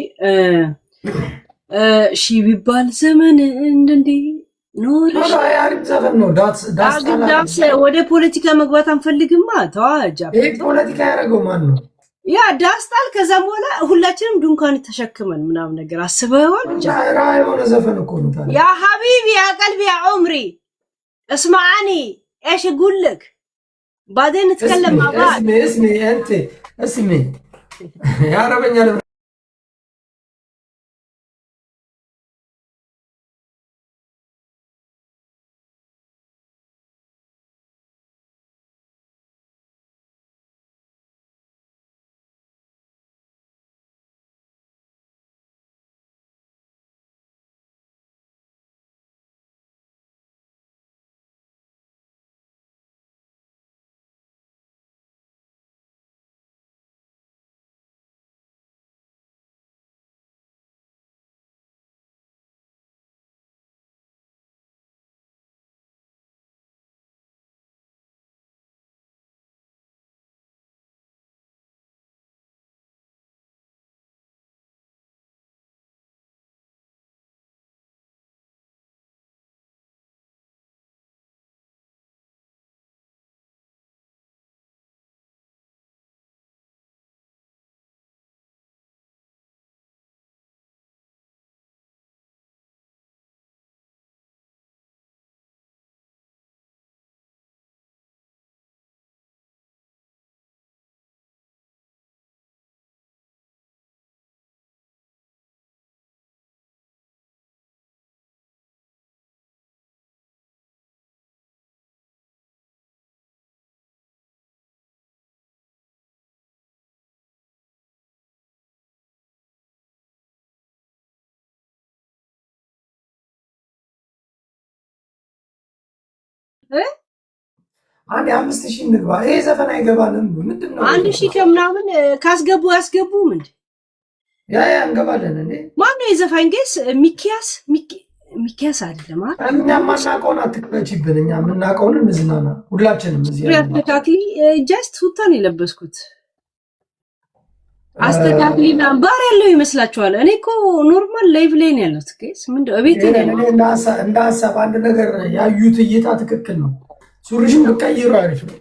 ሺ ቢባል ዘመን እንዴ ኖር አሪፍ ዘፈን ነው። ዳስ ወደ ፖለቲካ መግባት አንፈልግማ። ተዋጃ ፖለቲካ ያደረገው ማን ነው? ያ ዳስጣል። ከዛም በኋላ ሁላችንም ድንኳን ተሸክመን ምናምን ነገር አስበዋል። የሆነ ዘፈን እኮ ነው። ያ ሀቢቢ ያ ቀልቢ ያ ዑምሪ اسمعني ايش اقول لك بعدين نتكلم مع بعض. اسمي انت اسمي يا رب አንድ 5000 እንግባ። ይሄ ዘፈን አይገባንም። ምንድነው 1000 ከምናምን ካስገቡ ያስገቡም እንዴ? ያ እንገባለን እንዴ? ማነው የዘፋኝ ጌስ? ሚኪያስ አይደለም አይደል? እኛ ማናውቀውን አትክፈችብን። እኛ የምናውቀውን እንዝናና ሁላችንም። እዚህ አስተካክሊ ጀስት ቱታን የለበስኩት አስተካክሊና ባር ያለው ይመስላችኋል? እኔ እኮ ኖርማል ላይቭ ላይ ነው ያለሁት። ጌስ ምንድነው ቤቴ ነው። እንደ ሀሳብ አንድ ነገር ያዩት እይታ ትክክል ነው። ሱሪሽን ብትቀይሩ አሪፍ ነው።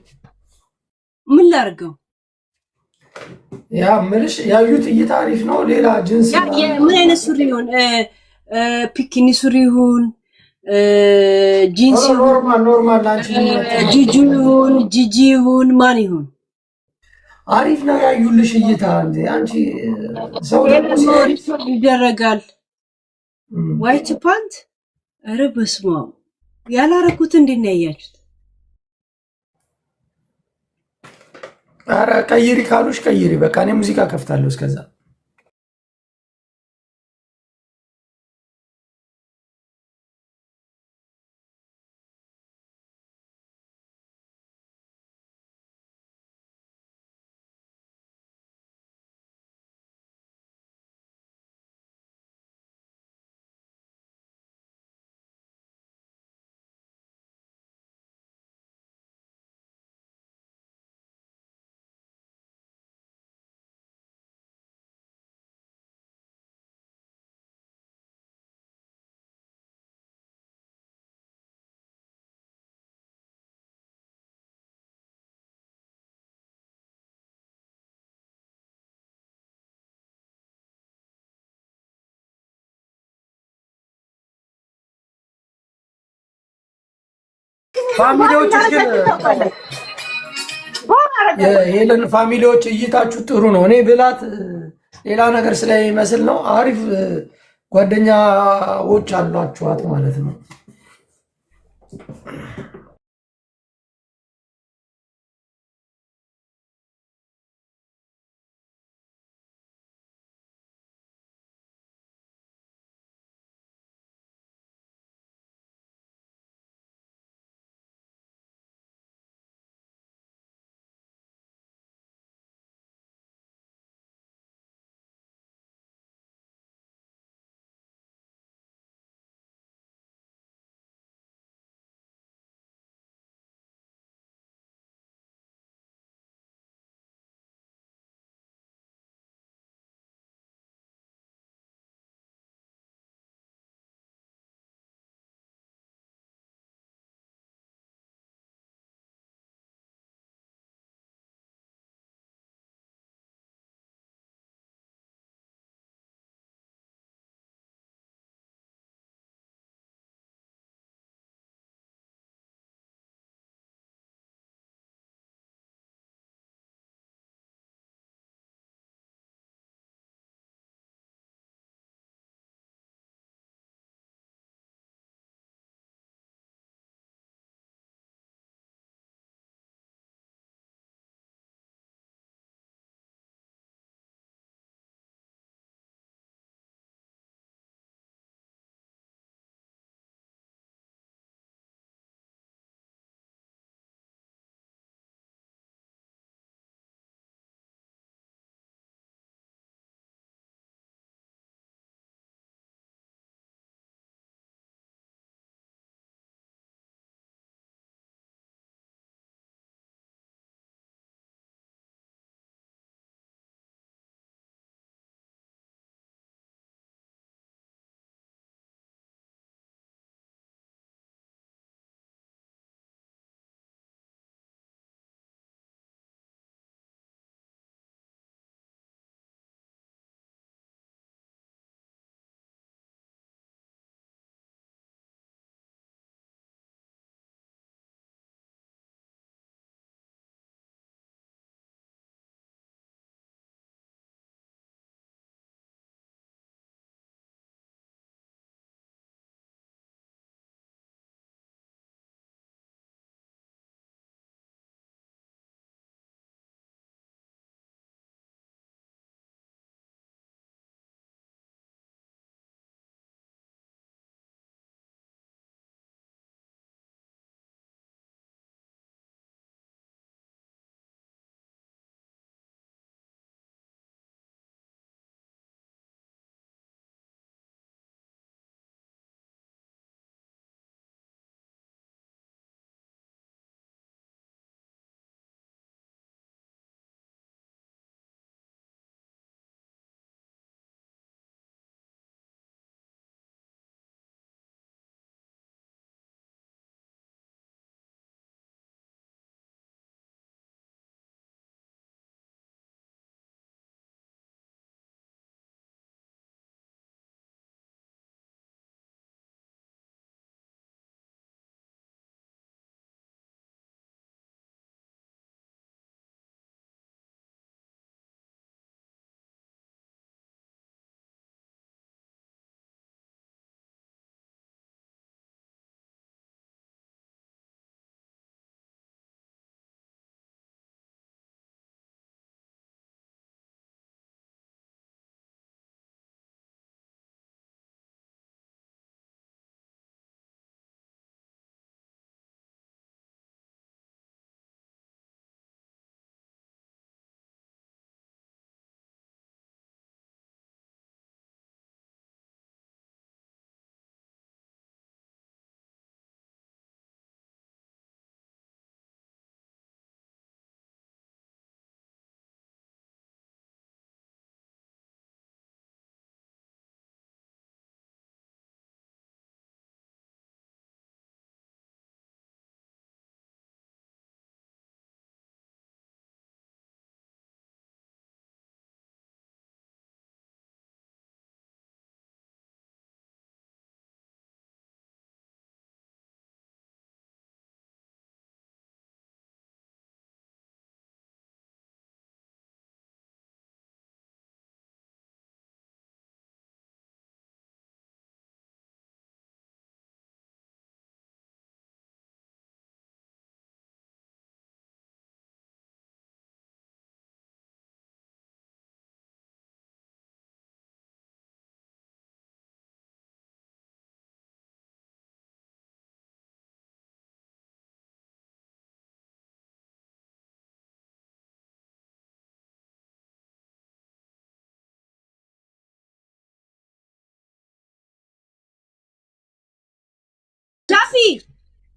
ምን ላድርገው? ያ ምንሽ ያዩት እይታ አሪፍ ነው። ሌላ ጅንስ ምን አይነት ሱሪ ይሁን? ፒኪኒ ሱሪ ይሁን? ጂንስ ኖርማል ላንቺ ጂጂ ይሁን ማን ይሁን? አሪፍ ነው ያዩልሽ እይታ። አንቺ ሰው ይደረጋል። ዋይት ፓንት ኧረ በስመ አብ ያላረኩት እንዴት ነው ያያችሁት? ኧረ ቀይሪ ካሉሽ ቀይሪ። በቃ እኔ ሙዚቃ ከፍታለሁ እስከዛ ፋሚሊዎችሽ ግን የሄለን ፋሚሊዎች እይታችሁ ጥሩ ነው። እኔ ብላት ሌላ ነገር ስለሚመስል ነው። አሪፍ ጓደኛዎች አሏችኋት ማለት ነው።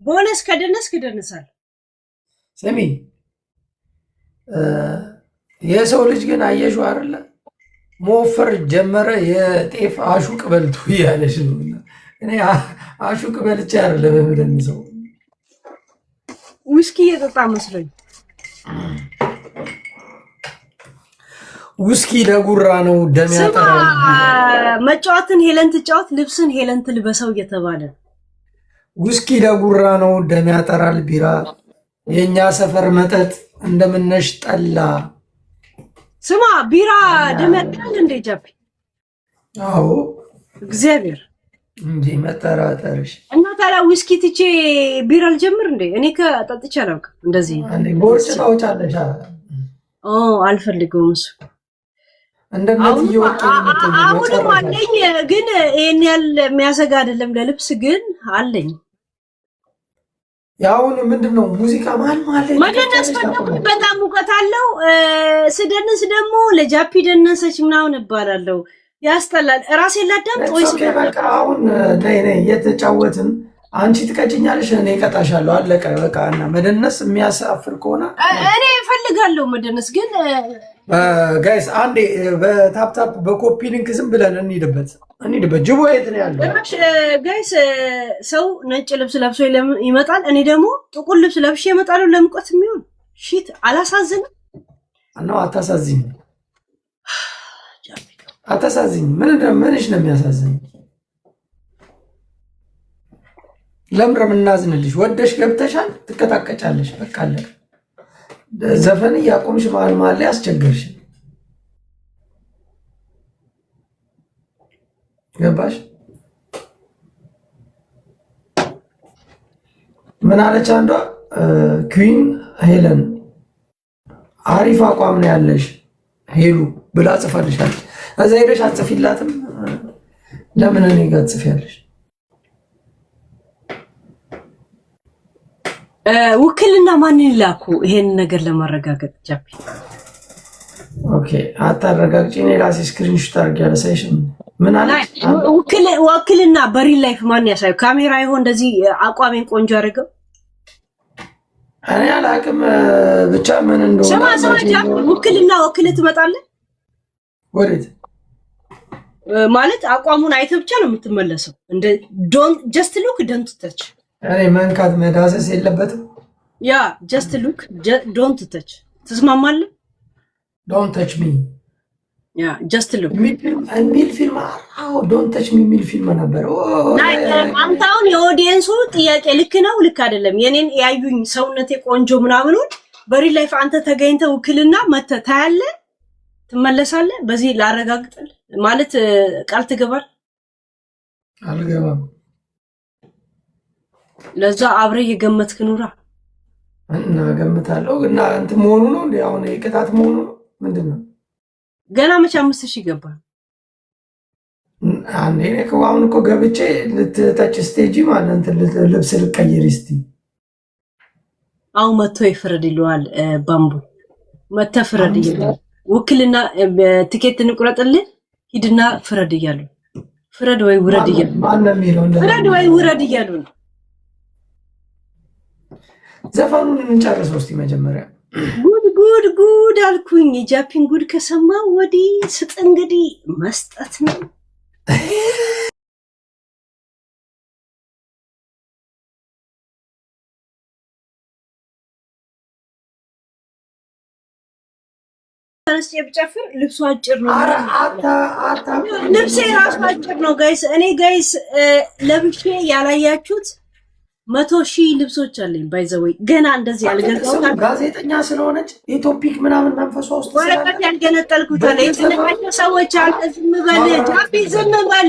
ቦነስ ከደነስክ ደንሳል። ስሚ የሰው ልጅ ግን አየሽው አይደለ መወፈር ጀመረ። የጤፍ አሹቅ በልቶ እያለሽ ነው። እኔ አሹቅ በልቼ አይደለም የምደንሰው ውስኪ እየጠጣ መስሎኝ። ውስኪ ለጉራ ነው ደም ያጠራል። መጫወትን ሄለን ትጫወት፣ ልብስን ሄለን ትልበሰው እየተባለ ውስኪ ለጉራ ነው ደም ያጠራል ቢራ፣ የኛ ሰፈር መጠጥ እንደምነሽ ጠላ። ስማ ቢራ ደም ያጠራል እንዴ ጃፒ? አዎ እግዚአብሔር እንጂ መጠራጠርሽ እና ታዲያ ውስኪ ትቼ ቢራ ልጀምር እንዴ? እኔ ከጠጥቼ አላውቅም እንደዚህ። ቦርጭ ታውጫለሽ? አልፈልገውም እሱ እንደነዚህ አሁንም አለኝ፣ ግን ይሄን ያህል የሚያሰጋ አይደለም። ለልብስ ግን አለኝ። ያሁን ምንድነው ሙዚቃ መደነስ ፈለኩኝ። በጣም ሙቀት አለው። ስደንስ ደግሞ ለጃፒ ደነሰች ምናምን እባላለሁ። ያስጠላል። ራሴን ላዳምጥ ወይስ በቃ አሁን ነይ እየተጫወትን አንቺ ትቀጭኛለሽ፣ እኔ እቀጣሻለሁ። አለቀ በቃ። እና መደነስ የሚያሳፍር ከሆነ እኔ እፈልጋለሁ መደነስ። ግን ጋይስ አንዴ በታፕታፕ በኮፒ ሊንክ ዝም ብለን እንሂድበት። ጅቦ የት ነው ያለው? ጋይስ ሰው ነጭ ልብስ ለብሶ ይመጣል። እኔ ደግሞ ጥቁር ልብስ ለብሼ እመጣለሁ። ለሙቀት የሚሆን ሺት አላሳዝንም? ነው አታሳዝኝ፣ አታሳዝኝ። ምንሽ ነው የሚያሳዝኝ? ለምረ ምናዝንልሽ? ወደሽ ገብተሻል፣ ትቀጣቀጫለሽ። በቃ አለቀ። ዘፈን እያቆምሽ መሀል ላይ አስቸገርሽ። ገባሽ? ምን አለች አንዷ? ኩዊን ሄለን አሪፍ አቋም ነው ያለሽ ሄሉ ብላ ጽፈልሻለች። እዛ ሄደሽ አጽፊላትም። ለምን እኔ ጋር ጽፊያለሽ? ውክልና ማንን ላኩ? ይሄን ነገር ለማረጋገጥ ጃፒ። ኦኬ አታረጋግጪ። እኔ ራሴ ስክሪንሾት አድርጌ ያለሳይሽ። ምን አለች? ውክልና በሪል ላይፍ ማን ያሳዩ? ካሜራ ይሆን እንደዚህ አቋሜን ቆንጆ አድርገው? እኔ አላውቅም ብቻ ምን እንደሆነ። ስማ ጃፒ፣ ውክልና ወክልህ ትመጣለህ። ወዴት ማለት አቋሙን አይተህ ብቻ ነው የምትመለሰው። እንደ ዶንት ጀስት ሉክ ዶንት ተች። እኔ መንካት መዳሰስ የለበትም። ያ ጀስት ሉክ ዶንት ተች። ትስማማለህ? ዶንት ተች ሚ። ያ ጀስት ሉክ የሚል ፊልም አዎ፣ ዶንት ተች ሚ የሚል ፊልም ነበር። አንተ አሁን የኦዲየንሱ ጥያቄ ልክ ነው ልክ አይደለም? የኔን ያዩኝ ሰውነቴ ቆንጆ ምናምኑን በሪል ላይፍ አንተ ተገኝተህ ውክልና መተህ ታያለህ፣ ትመለሳለህ። በዚህ ላረጋግጥልህ ማለት ቃል ትገባል? አልገባም። ለዛ አብረህ የገመትክ ኑራ እና ገምታለሁ። እና እንትን መሆኑ ነው እንዴ? አሁን የቅጣት መሆኑ ነው ምንድን ነው? ገና መቼ 5000 ይገባል? አንዴ አሁን እኮ ገብቼ ልትጠጭ ስቴጂ ማለት እንትን ልብስ ልቀይር እስቲ። አሁን መጥቶ ይፍረድ ይለዋል። ባምቡ መጥተህ ፍረድ ይላል። ውክልና ትኬት እንቁረጥልህ፣ ሂድና ፍረድ እያሉ ፍረድ ወይ ውረድ እያሉ ማነው የሚለው? ፍረድ ወይ ውረድ እያሉ ነው። ዘፈኑን እንጨርሰው እስቲ መጀመሪያ። ጉድ አልኩኝ። የጃፒን ጉድ ከሰማ ወዲህ ስጥ እንግዲህ መስጠት ነው። ተነስቼ ብጨፍር ልብሱ አጭር ነው። ልብሴ ራሱ አጭር ነው ጋይስ። እኔ ጋይስ ለብሼ ያላያችሁት 100,000 ልብሶች አለኝ። ባይዘወይ ገና እንደዚህ ያልገዛሁት ጋዜጠኛ ስለሆነች የቶፒክ ምናምን መንፈሷ ውስጥ ወረቀት ያልገነጠልኩት አለ። የተነካቸው ሰዎች አለ። ዝም በል ጃፒ፣ ዝም በል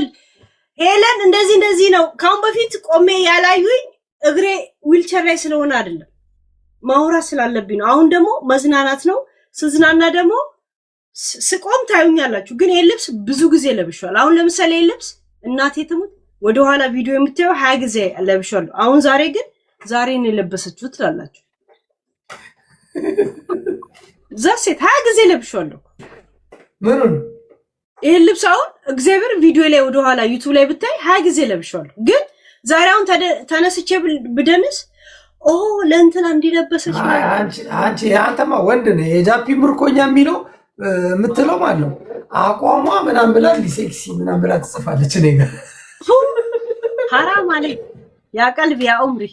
ሄለን። እንደዚህ ነው። ካሁን በፊት ቆሜ ያላዩኝ እግሬ ዊልቸር ላይ ስለሆነ አይደለም፣ ማውራት ስላለብኝ ነው። አሁን ደግሞ መዝናናት ነው። ስዝናና ደግሞ ስቆም ታዩኛላችሁ። ግን ይሄ ልብስ ብዙ ጊዜ ለብሻለሁ። አሁን ለምሳሌ ይሄ ልብስ እናቴ ትሙት ወደኋላ ቪዲዮ የምታየው 20 ጊዜ ለብሻለሁ። አሁን ዛሬ ግን ዛሬ ነው የለበሰችው ትላላችሁ። ዛሴት 20 ጊዜ ለብሻለሁ። ምኑን? ይሄ ልብስ አሁን እግዚአብሔር ቪዲዮ ላይ ወደኋላ ዩቲዩብ ላይ ብታይ 20 ጊዜ ለብሻለሁ። ግን ዛሬውን ተነስቼ ብደንስ ኦ ለእንትና እንዲለበሰች አንቺ አንተማ ወንድ ነህ። የጃፒ ምርኮኛ የሚለው የምትለው ማለት ነው። አቋሟ ምናምን ብላ ሴክሲ ምናምን ብላ ትጽፋለች። እኔ ጋር ሐራም አለኝ ያ ቀልብ ያ ዑምሪ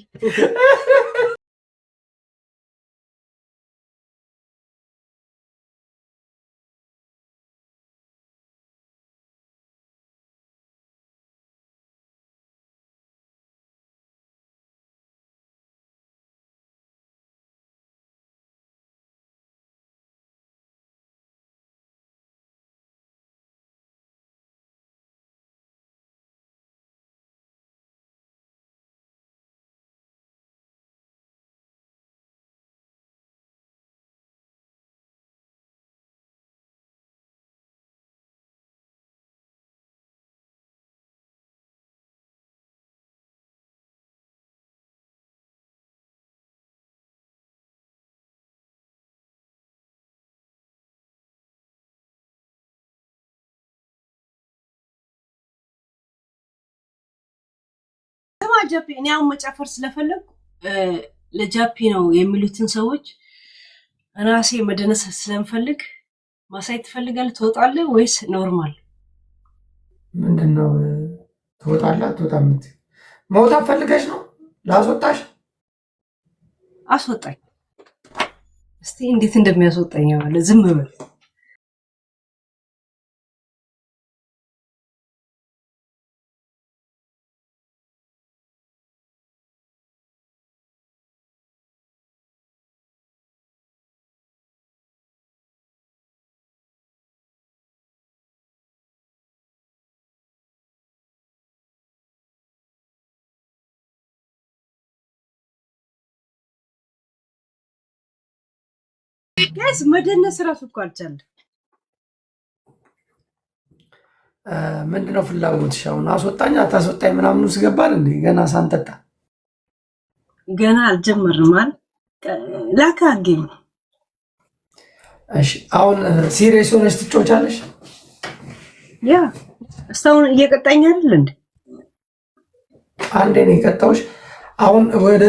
ጃፒ እኔ አሁን መጨፈር ስለፈለኩ ለጃፒ ነው የሚሉትን ሰዎች ራሴ መደነስ ስለምፈልግ ማሳየት ትፈልጋለህ? ትወጣለህ ወይስ ኖርማል? ምንድነው ትወጣለህ? አትወጣም? መውጣት ፈልገሽ ነው? ላስወጣሽ? አስወጣኝ እስቲ እንዴት እንደሚያስወጣኝ ማለት ዝም በል ጋይስ መደነስ ራሱ እኮ አልቻለም። ምንድነው ፍላጎትሽ? አሁን አስወጣኝ አታስወጣኝ ምናምን ውስጥ ገባን እንዴ? ገና ሳንጠጣ ገና አልጀመርንም አይደል? ላካ ጌም። እሺ አሁን ሲሪየስ ሆነሽ ትጮቻለሽ? ያ እስካሁን እየቀጣኝ አይደል እንዴ? አንዴ ነው የቀጣሁሽ። አሁን ወደ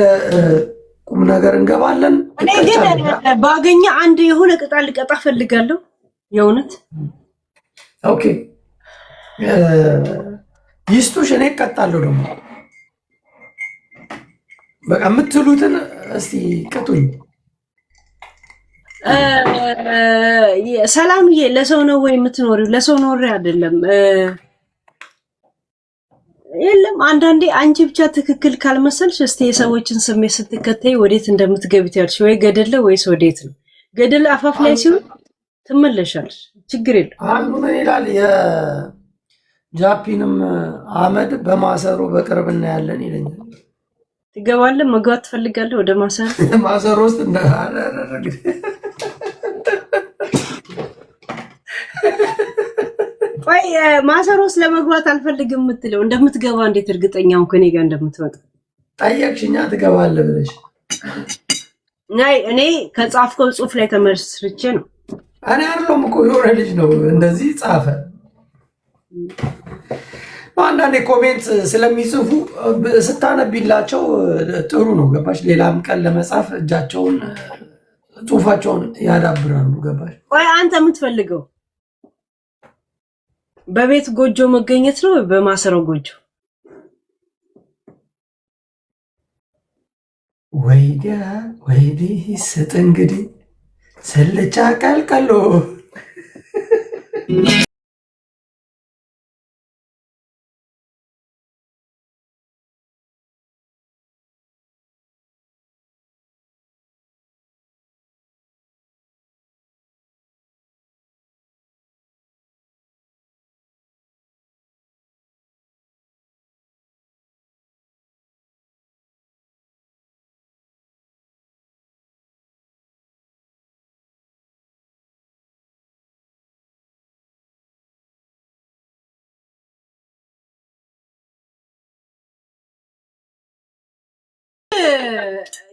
ቁም ነገር እንገባለን። እኔ ግን ባገኘ አንድ የሆነ ቅጣት ልቀጣ ፈልጋለሁ የእውነት። ኦኬ ይስጡሽ፣ እኔ እቀጣለሁ ደግሞ። በቃ የምትሉትን እስቲ ቅጡኝ። ሰላምዬ ለሰው ነው ወይ የምትኖሪው? ለሰው ኖሬ አይደለም። የለም አንዳንዴ አንቺ ብቻ ትክክል ካልመሰልሽ እስቲ የሰዎችን ስሜት ስትከተይ ወዴት እንደምትገቢ ትያለሽ። ወይ ገደለ ወይስ ወዴት ነው? ገደለ አፋፍ ላይ ሲሆን ትመለሻለሽ፣ ችግር የለም። አንዱ ምን ይላል? የጃፒንም አመድ በማሰሮ በቅርብ እናያለን ይለኛል። ትገባለህ? መግባት ትፈልጋለህ ወደ ማሰሮ? ማሰሮ ውስጥ ወይ ማሰሮ ውስጥ ለመግባት አልፈልግም የምትለው እንደምትገባ እንዴት እርግጠኛው ከኔ ጋር እንደምትመጣ ጠየቅሽኛ? ትገባለህ ብለሽ እኔ ከጻፍከው ጽሑፍ ላይ ተመስርቼ ነው። እኔ አይደለሁም እኮ የሆነ ልጅ ነው እንደዚህ ጻፈ። አንዳንዴ ኮሜንት ስለሚጽፉ ስታነቢላቸው ጥሩ ነው። ገባሽ? ሌላም ቀን ለመጻፍ እጃቸውን ጽሑፋቸውን ያዳብራሉ። ገባሽ? ወይ አንተ የምትፈልገው በቤት ጎጆ መገኘት ነው በማሰረው ጎጆ? ወይዲ ስጥ እንግዲህ ስልቻ ቀልቀሎ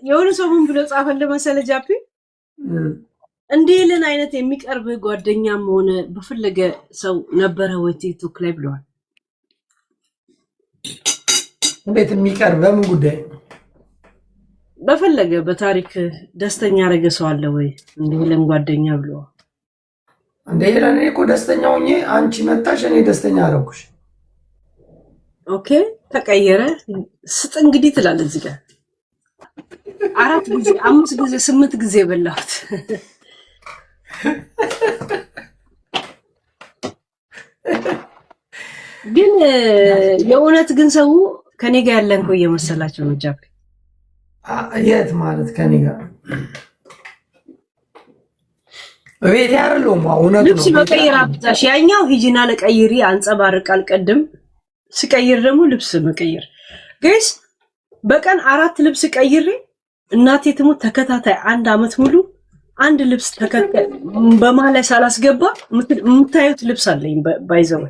የሆነ ሰው ምን ብሎ ጻፈልህ መሰለህ ጃፒ? እንዲልን አይነት የሚቀርብ ጓደኛም ሆነ በፈለገ ሰው ነበረ ወይ ቲክቶክ ላይ ብለዋል። እንዴት የሚቀርብ በምን ጉዳይ በፈለገ በታሪክ ደስተኛ ያደረገ ሰው አለ ወይ? እንደ ሄለን ጓደኛ ብሎ እንደ ሄለን እኮ ደስተኛ ሆኜ አንቺ መጣሽ፣ እኔ ደስተኛ አደረኩሽ። ኦኬ ተቀየረ። ስጥ እንግዲህ ትላለህ እዚህ ጋር 4 ጊዜ 5 ጊዜ 8 ጊዜ በላሁት። ግን የእውነት ግን ሰው ከኔ ጋር ያለን እኮ እየመሰላቸው ነው። ጃፒ የት ማለት ከኔ ጋር ቤት ያረለው እውነት ነው። ልብስ መቀየር አብዛሽ ያኛው ሂጂና ለቀይሪ አንጸባርቃል። ቀድም ስቀይር ደግሞ ልብስ መቀየር ጋይስ በቀን 4 ልብስ ቀይሬ እናቴ ትሙት ተከታታይ 1 አመት ሙሉ አንድ ልብስ ተከታታይ በማላይ ሳላስገባ የምታዩት ልብስ አለኝ። ባይዘው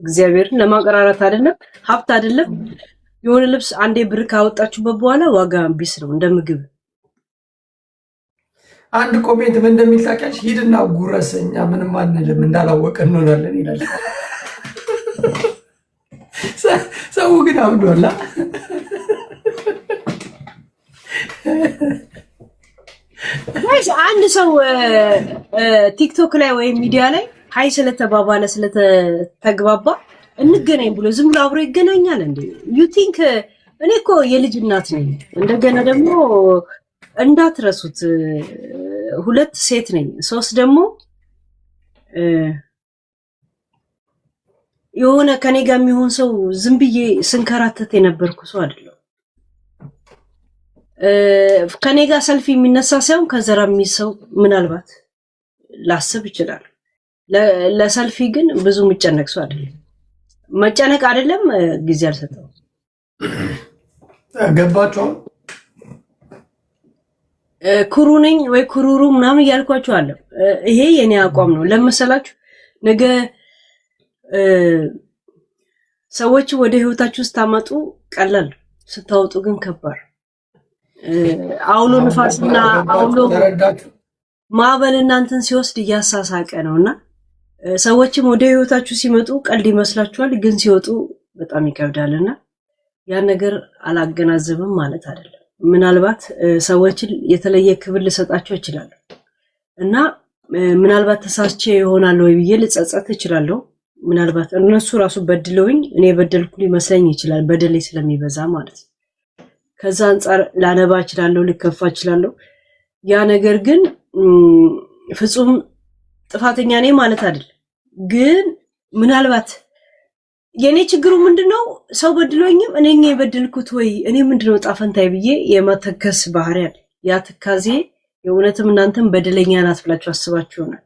እግዚአብሔርን ለማቀራራት አይደለም ሀብት አይደለም። የሆነ ልብስ አንዴ ብር ካወጣችሁበት በኋላ ዋጋ ቢስ ነው እንደ ምግብ። አንድ ኮሜንት ምን እንደሚል ታውቂያለሽ? ሂድና ጉረሰኛ ምንም አንልም እንዳላወቀን እንሆናለን ይላል። ሰው ግን አብዷላ። ጋይስ አንድ ሰው ቲክቶክ ላይ ወይም ሚዲያ ላይ ሀይ ስለተባባለ ስለተግባባ እንገናኝ ብሎ ዝም ብሎ አብሮ ይገናኛል እንዴ? ዩ ቲንክ እኔ እኮ የልጅ እናት ነኝ። እንደገና ደግሞ እንዳትረሱት 2 ሴት ነኝ፣ 3 ደግሞ የሆነ ከኔ ጋር የሚሆን ሰው ዝም ብዬ ስንከራተት የነበርኩ ሰው አይደለም። ከኔ ጋር ሰልፊ የሚነሳ ሳይሆን ከዘራ የሚሰው ምናልባት ላስብ ይችላል። ለሰልፊ ግን ብዙ የሚጨነቅ ሰው አይደለም። መጨነቅ አይደለም ጊዜ አልሰጠውም። ገባችሁ? ኩሩ ነኝ ወይ ኩሩሩ ምናምን እያልኳችሁ አለ። ይሄ የኔ አቋም ነው። ለመሰላችሁ ነገ ሰዎች ወደ ህይወታችሁ ስታመጡ ቀላል፣ ስታወጡ ግን ከባድ። አውሎ ንፋስና አውሎ ማዕበል እናንተን ሲወስድ እያሳሳቀ ነውና ሰዎችም ወደ ህይወታችሁ ሲመጡ ቀልድ ይመስላችኋል፣ ግን ሲወጡ በጣም ይከብዳልና ያን ነገር አላገናዘብም ማለት አይደለም። ምናልባት ሰዎችን የተለየ ክብር ልሰጣቸው ይችላል እና ምናልባት ተሳስቼ ይሆናል ወይ ብዬ ልጸጸት እችላለሁ። ምናልባት እነሱ ራሱ በድለውኝ እኔ በደልኩ ሊመስለኝ ይችላል፣ በደሌ ስለሚበዛ ማለት ነው። ከዛ አንፃር ላነባ እችላለሁ፣ ልከፋ እችላለሁ። ያ ነገር ግን ፍጹም ጥፋተኛ ነኝ ማለት አይደለም። ግን ምናልባት የኔ ችግሩ ምንድነው ሰው በድሎኝም እኔ የበደልኩት ወይ እኔ ምንድነው ጣፈንታይ ብዬ የማተከስ ባህሪ አለ። ያ ትካዜ የእውነትም እናንተም በደለኛ ናት ብላችሁ አስባችሁ ይሆናል።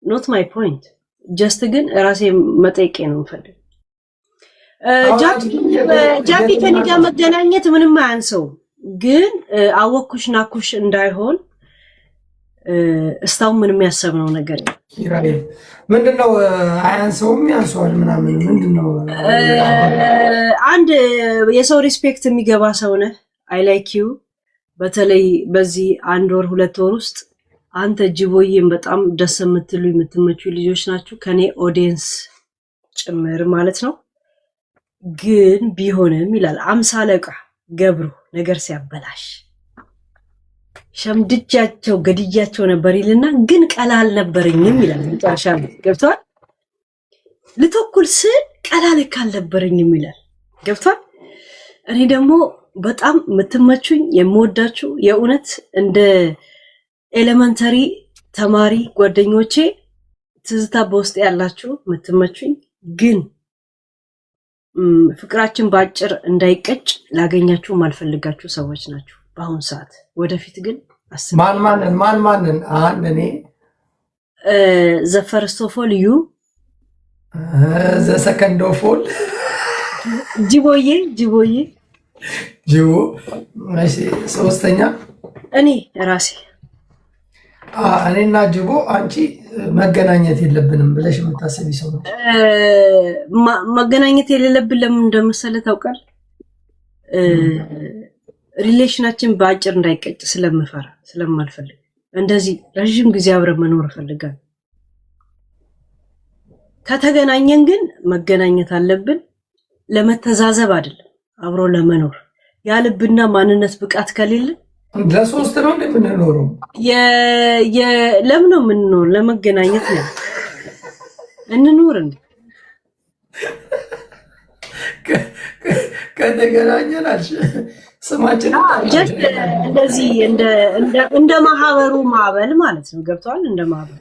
ኖት ማይ ፖይንት ጀስት ግን ራሴ መጠየቄ ነው የምፈልግ። ጃፒ ከኔ ጋር መገናኘት ምንም አያንሰውም፣ ግን አወኩሽ ናኩሽ እንዳይሆን እስታው ምንም ያሰብነው ነገር ምንድነው? አያንሰውም ያንሰዋል ምናምን ምንድነው? አንድ የሰው ሪስፔክት የሚገባ ሰው ነህ። አይ ላይክ ዩ። በተለይ በዚህ 1 ወር 2 ወር ውስጥ አንተ ጅቦዬም በጣም ደስ የምትሉ የምትመቹ ልጆች ናችሁ፣ ከኔ ኦዲየንስ ጭምር ማለት ነው። ግን ቢሆንም ይላል 50 አለቃ ገብሩ ነገር ሲያበላሽ ሸምድጃቸው ገድያቸው ነበር ይልና ግን ቀላል ነበርኝም ይላል። መጨረሻ ገብቷል። ልተኩል ስል ቀላል ካልነበርኝም ይላል። ገብቷል። እኔ ደግሞ በጣም የምትመቹኝ የምወዳችሁ የእውነት እንደ ኤሌመንተሪ ተማሪ ጓደኞቼ ትዝታ በውስጥ ያላችሁ የምትመቹኝ፣ ግን ፍቅራችን በአጭር እንዳይቀጭ ላገኛችሁ ማልፈልጋችሁ ሰዎች ናችሁ በአሁን ሰዓት። ወደፊት ግን ማንን አንድ እኔ ዘ ፈርስት ኦፍ ኦል ዩ፣ ዘ ሰከንድ ኦፍ ኦል ጅቦ፣ እሺ፣ ሶስተኛ እኔ ራሴ። እኔና ጅቦ አንቺ መገናኘት የለብንም ብለሽ የምታስቢ ሰው ነው? መገናኘት የሌለብን ለምን እንደመሰለ ታውቃል? ሪሌሽናችን በአጭር እንዳይቀጭ ስለምፈራ ስለማልፈልግ፣ እንደዚህ ረዥም ጊዜ አብረን መኖር እፈልጋለሁ። ከተገናኘን ግን መገናኘት አለብን። ለመተዛዘብ አይደለም አብሮ ለመኖር ያልብና ማንነት ብቃት ከሌለ ለሶስት ነው እንደምንኖረው ለምን ነው የምንኖር? ለመገናኘት ነው እንኖር እንዴ? ከተገናኘን አልሽ ስማችን እንደዚህ እንደ ማህበሩ ማዕበል ማለት ነው። ገብቷል? እንደ ማህበሩ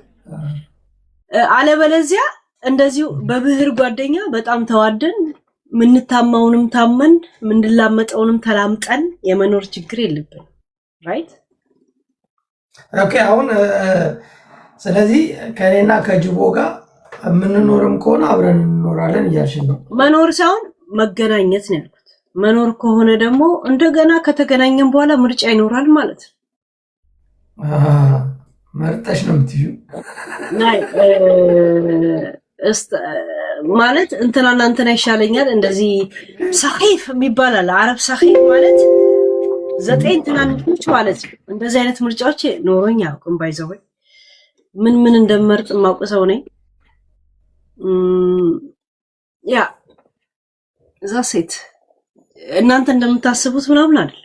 አለበለዚያ እንደዚሁ በብህር ጓደኛ በጣም ተዋደን ምንታማውንም ታመን ምንላመጠውንም ተላምጠን የመኖር ችግር የለብን። ራይት ኦኬ። አሁን ስለዚህ ከኔና ከጅቦ ጋር የምንኖርም ከሆነ አብረን እንኖራለን እያልሽን ነው? መኖር ሳይሆን መገናኘት ነው ያልኩት። መኖር ከሆነ ደግሞ እንደገና ከተገናኘን በኋላ ምርጫ ይኖራል ማለት ነው። መርጠሽ ነው የምትይው ማለት እንትናና እንትና ይሻለኛል። እንደዚህ ሰኺፍ የሚባል አለ። አረብ ሰኺፍ ማለት 9 ትናንሾች ማለት ነው። እንደዚህ አይነት ምርጫዎች ኖሮኝ አያውቅም። ባይዘው ምን እንደምመርጥ የማውቅ ሰው ነኝ። ያ እዛ ሴት እናንተ እንደምታስቡት ምናምን አይደል።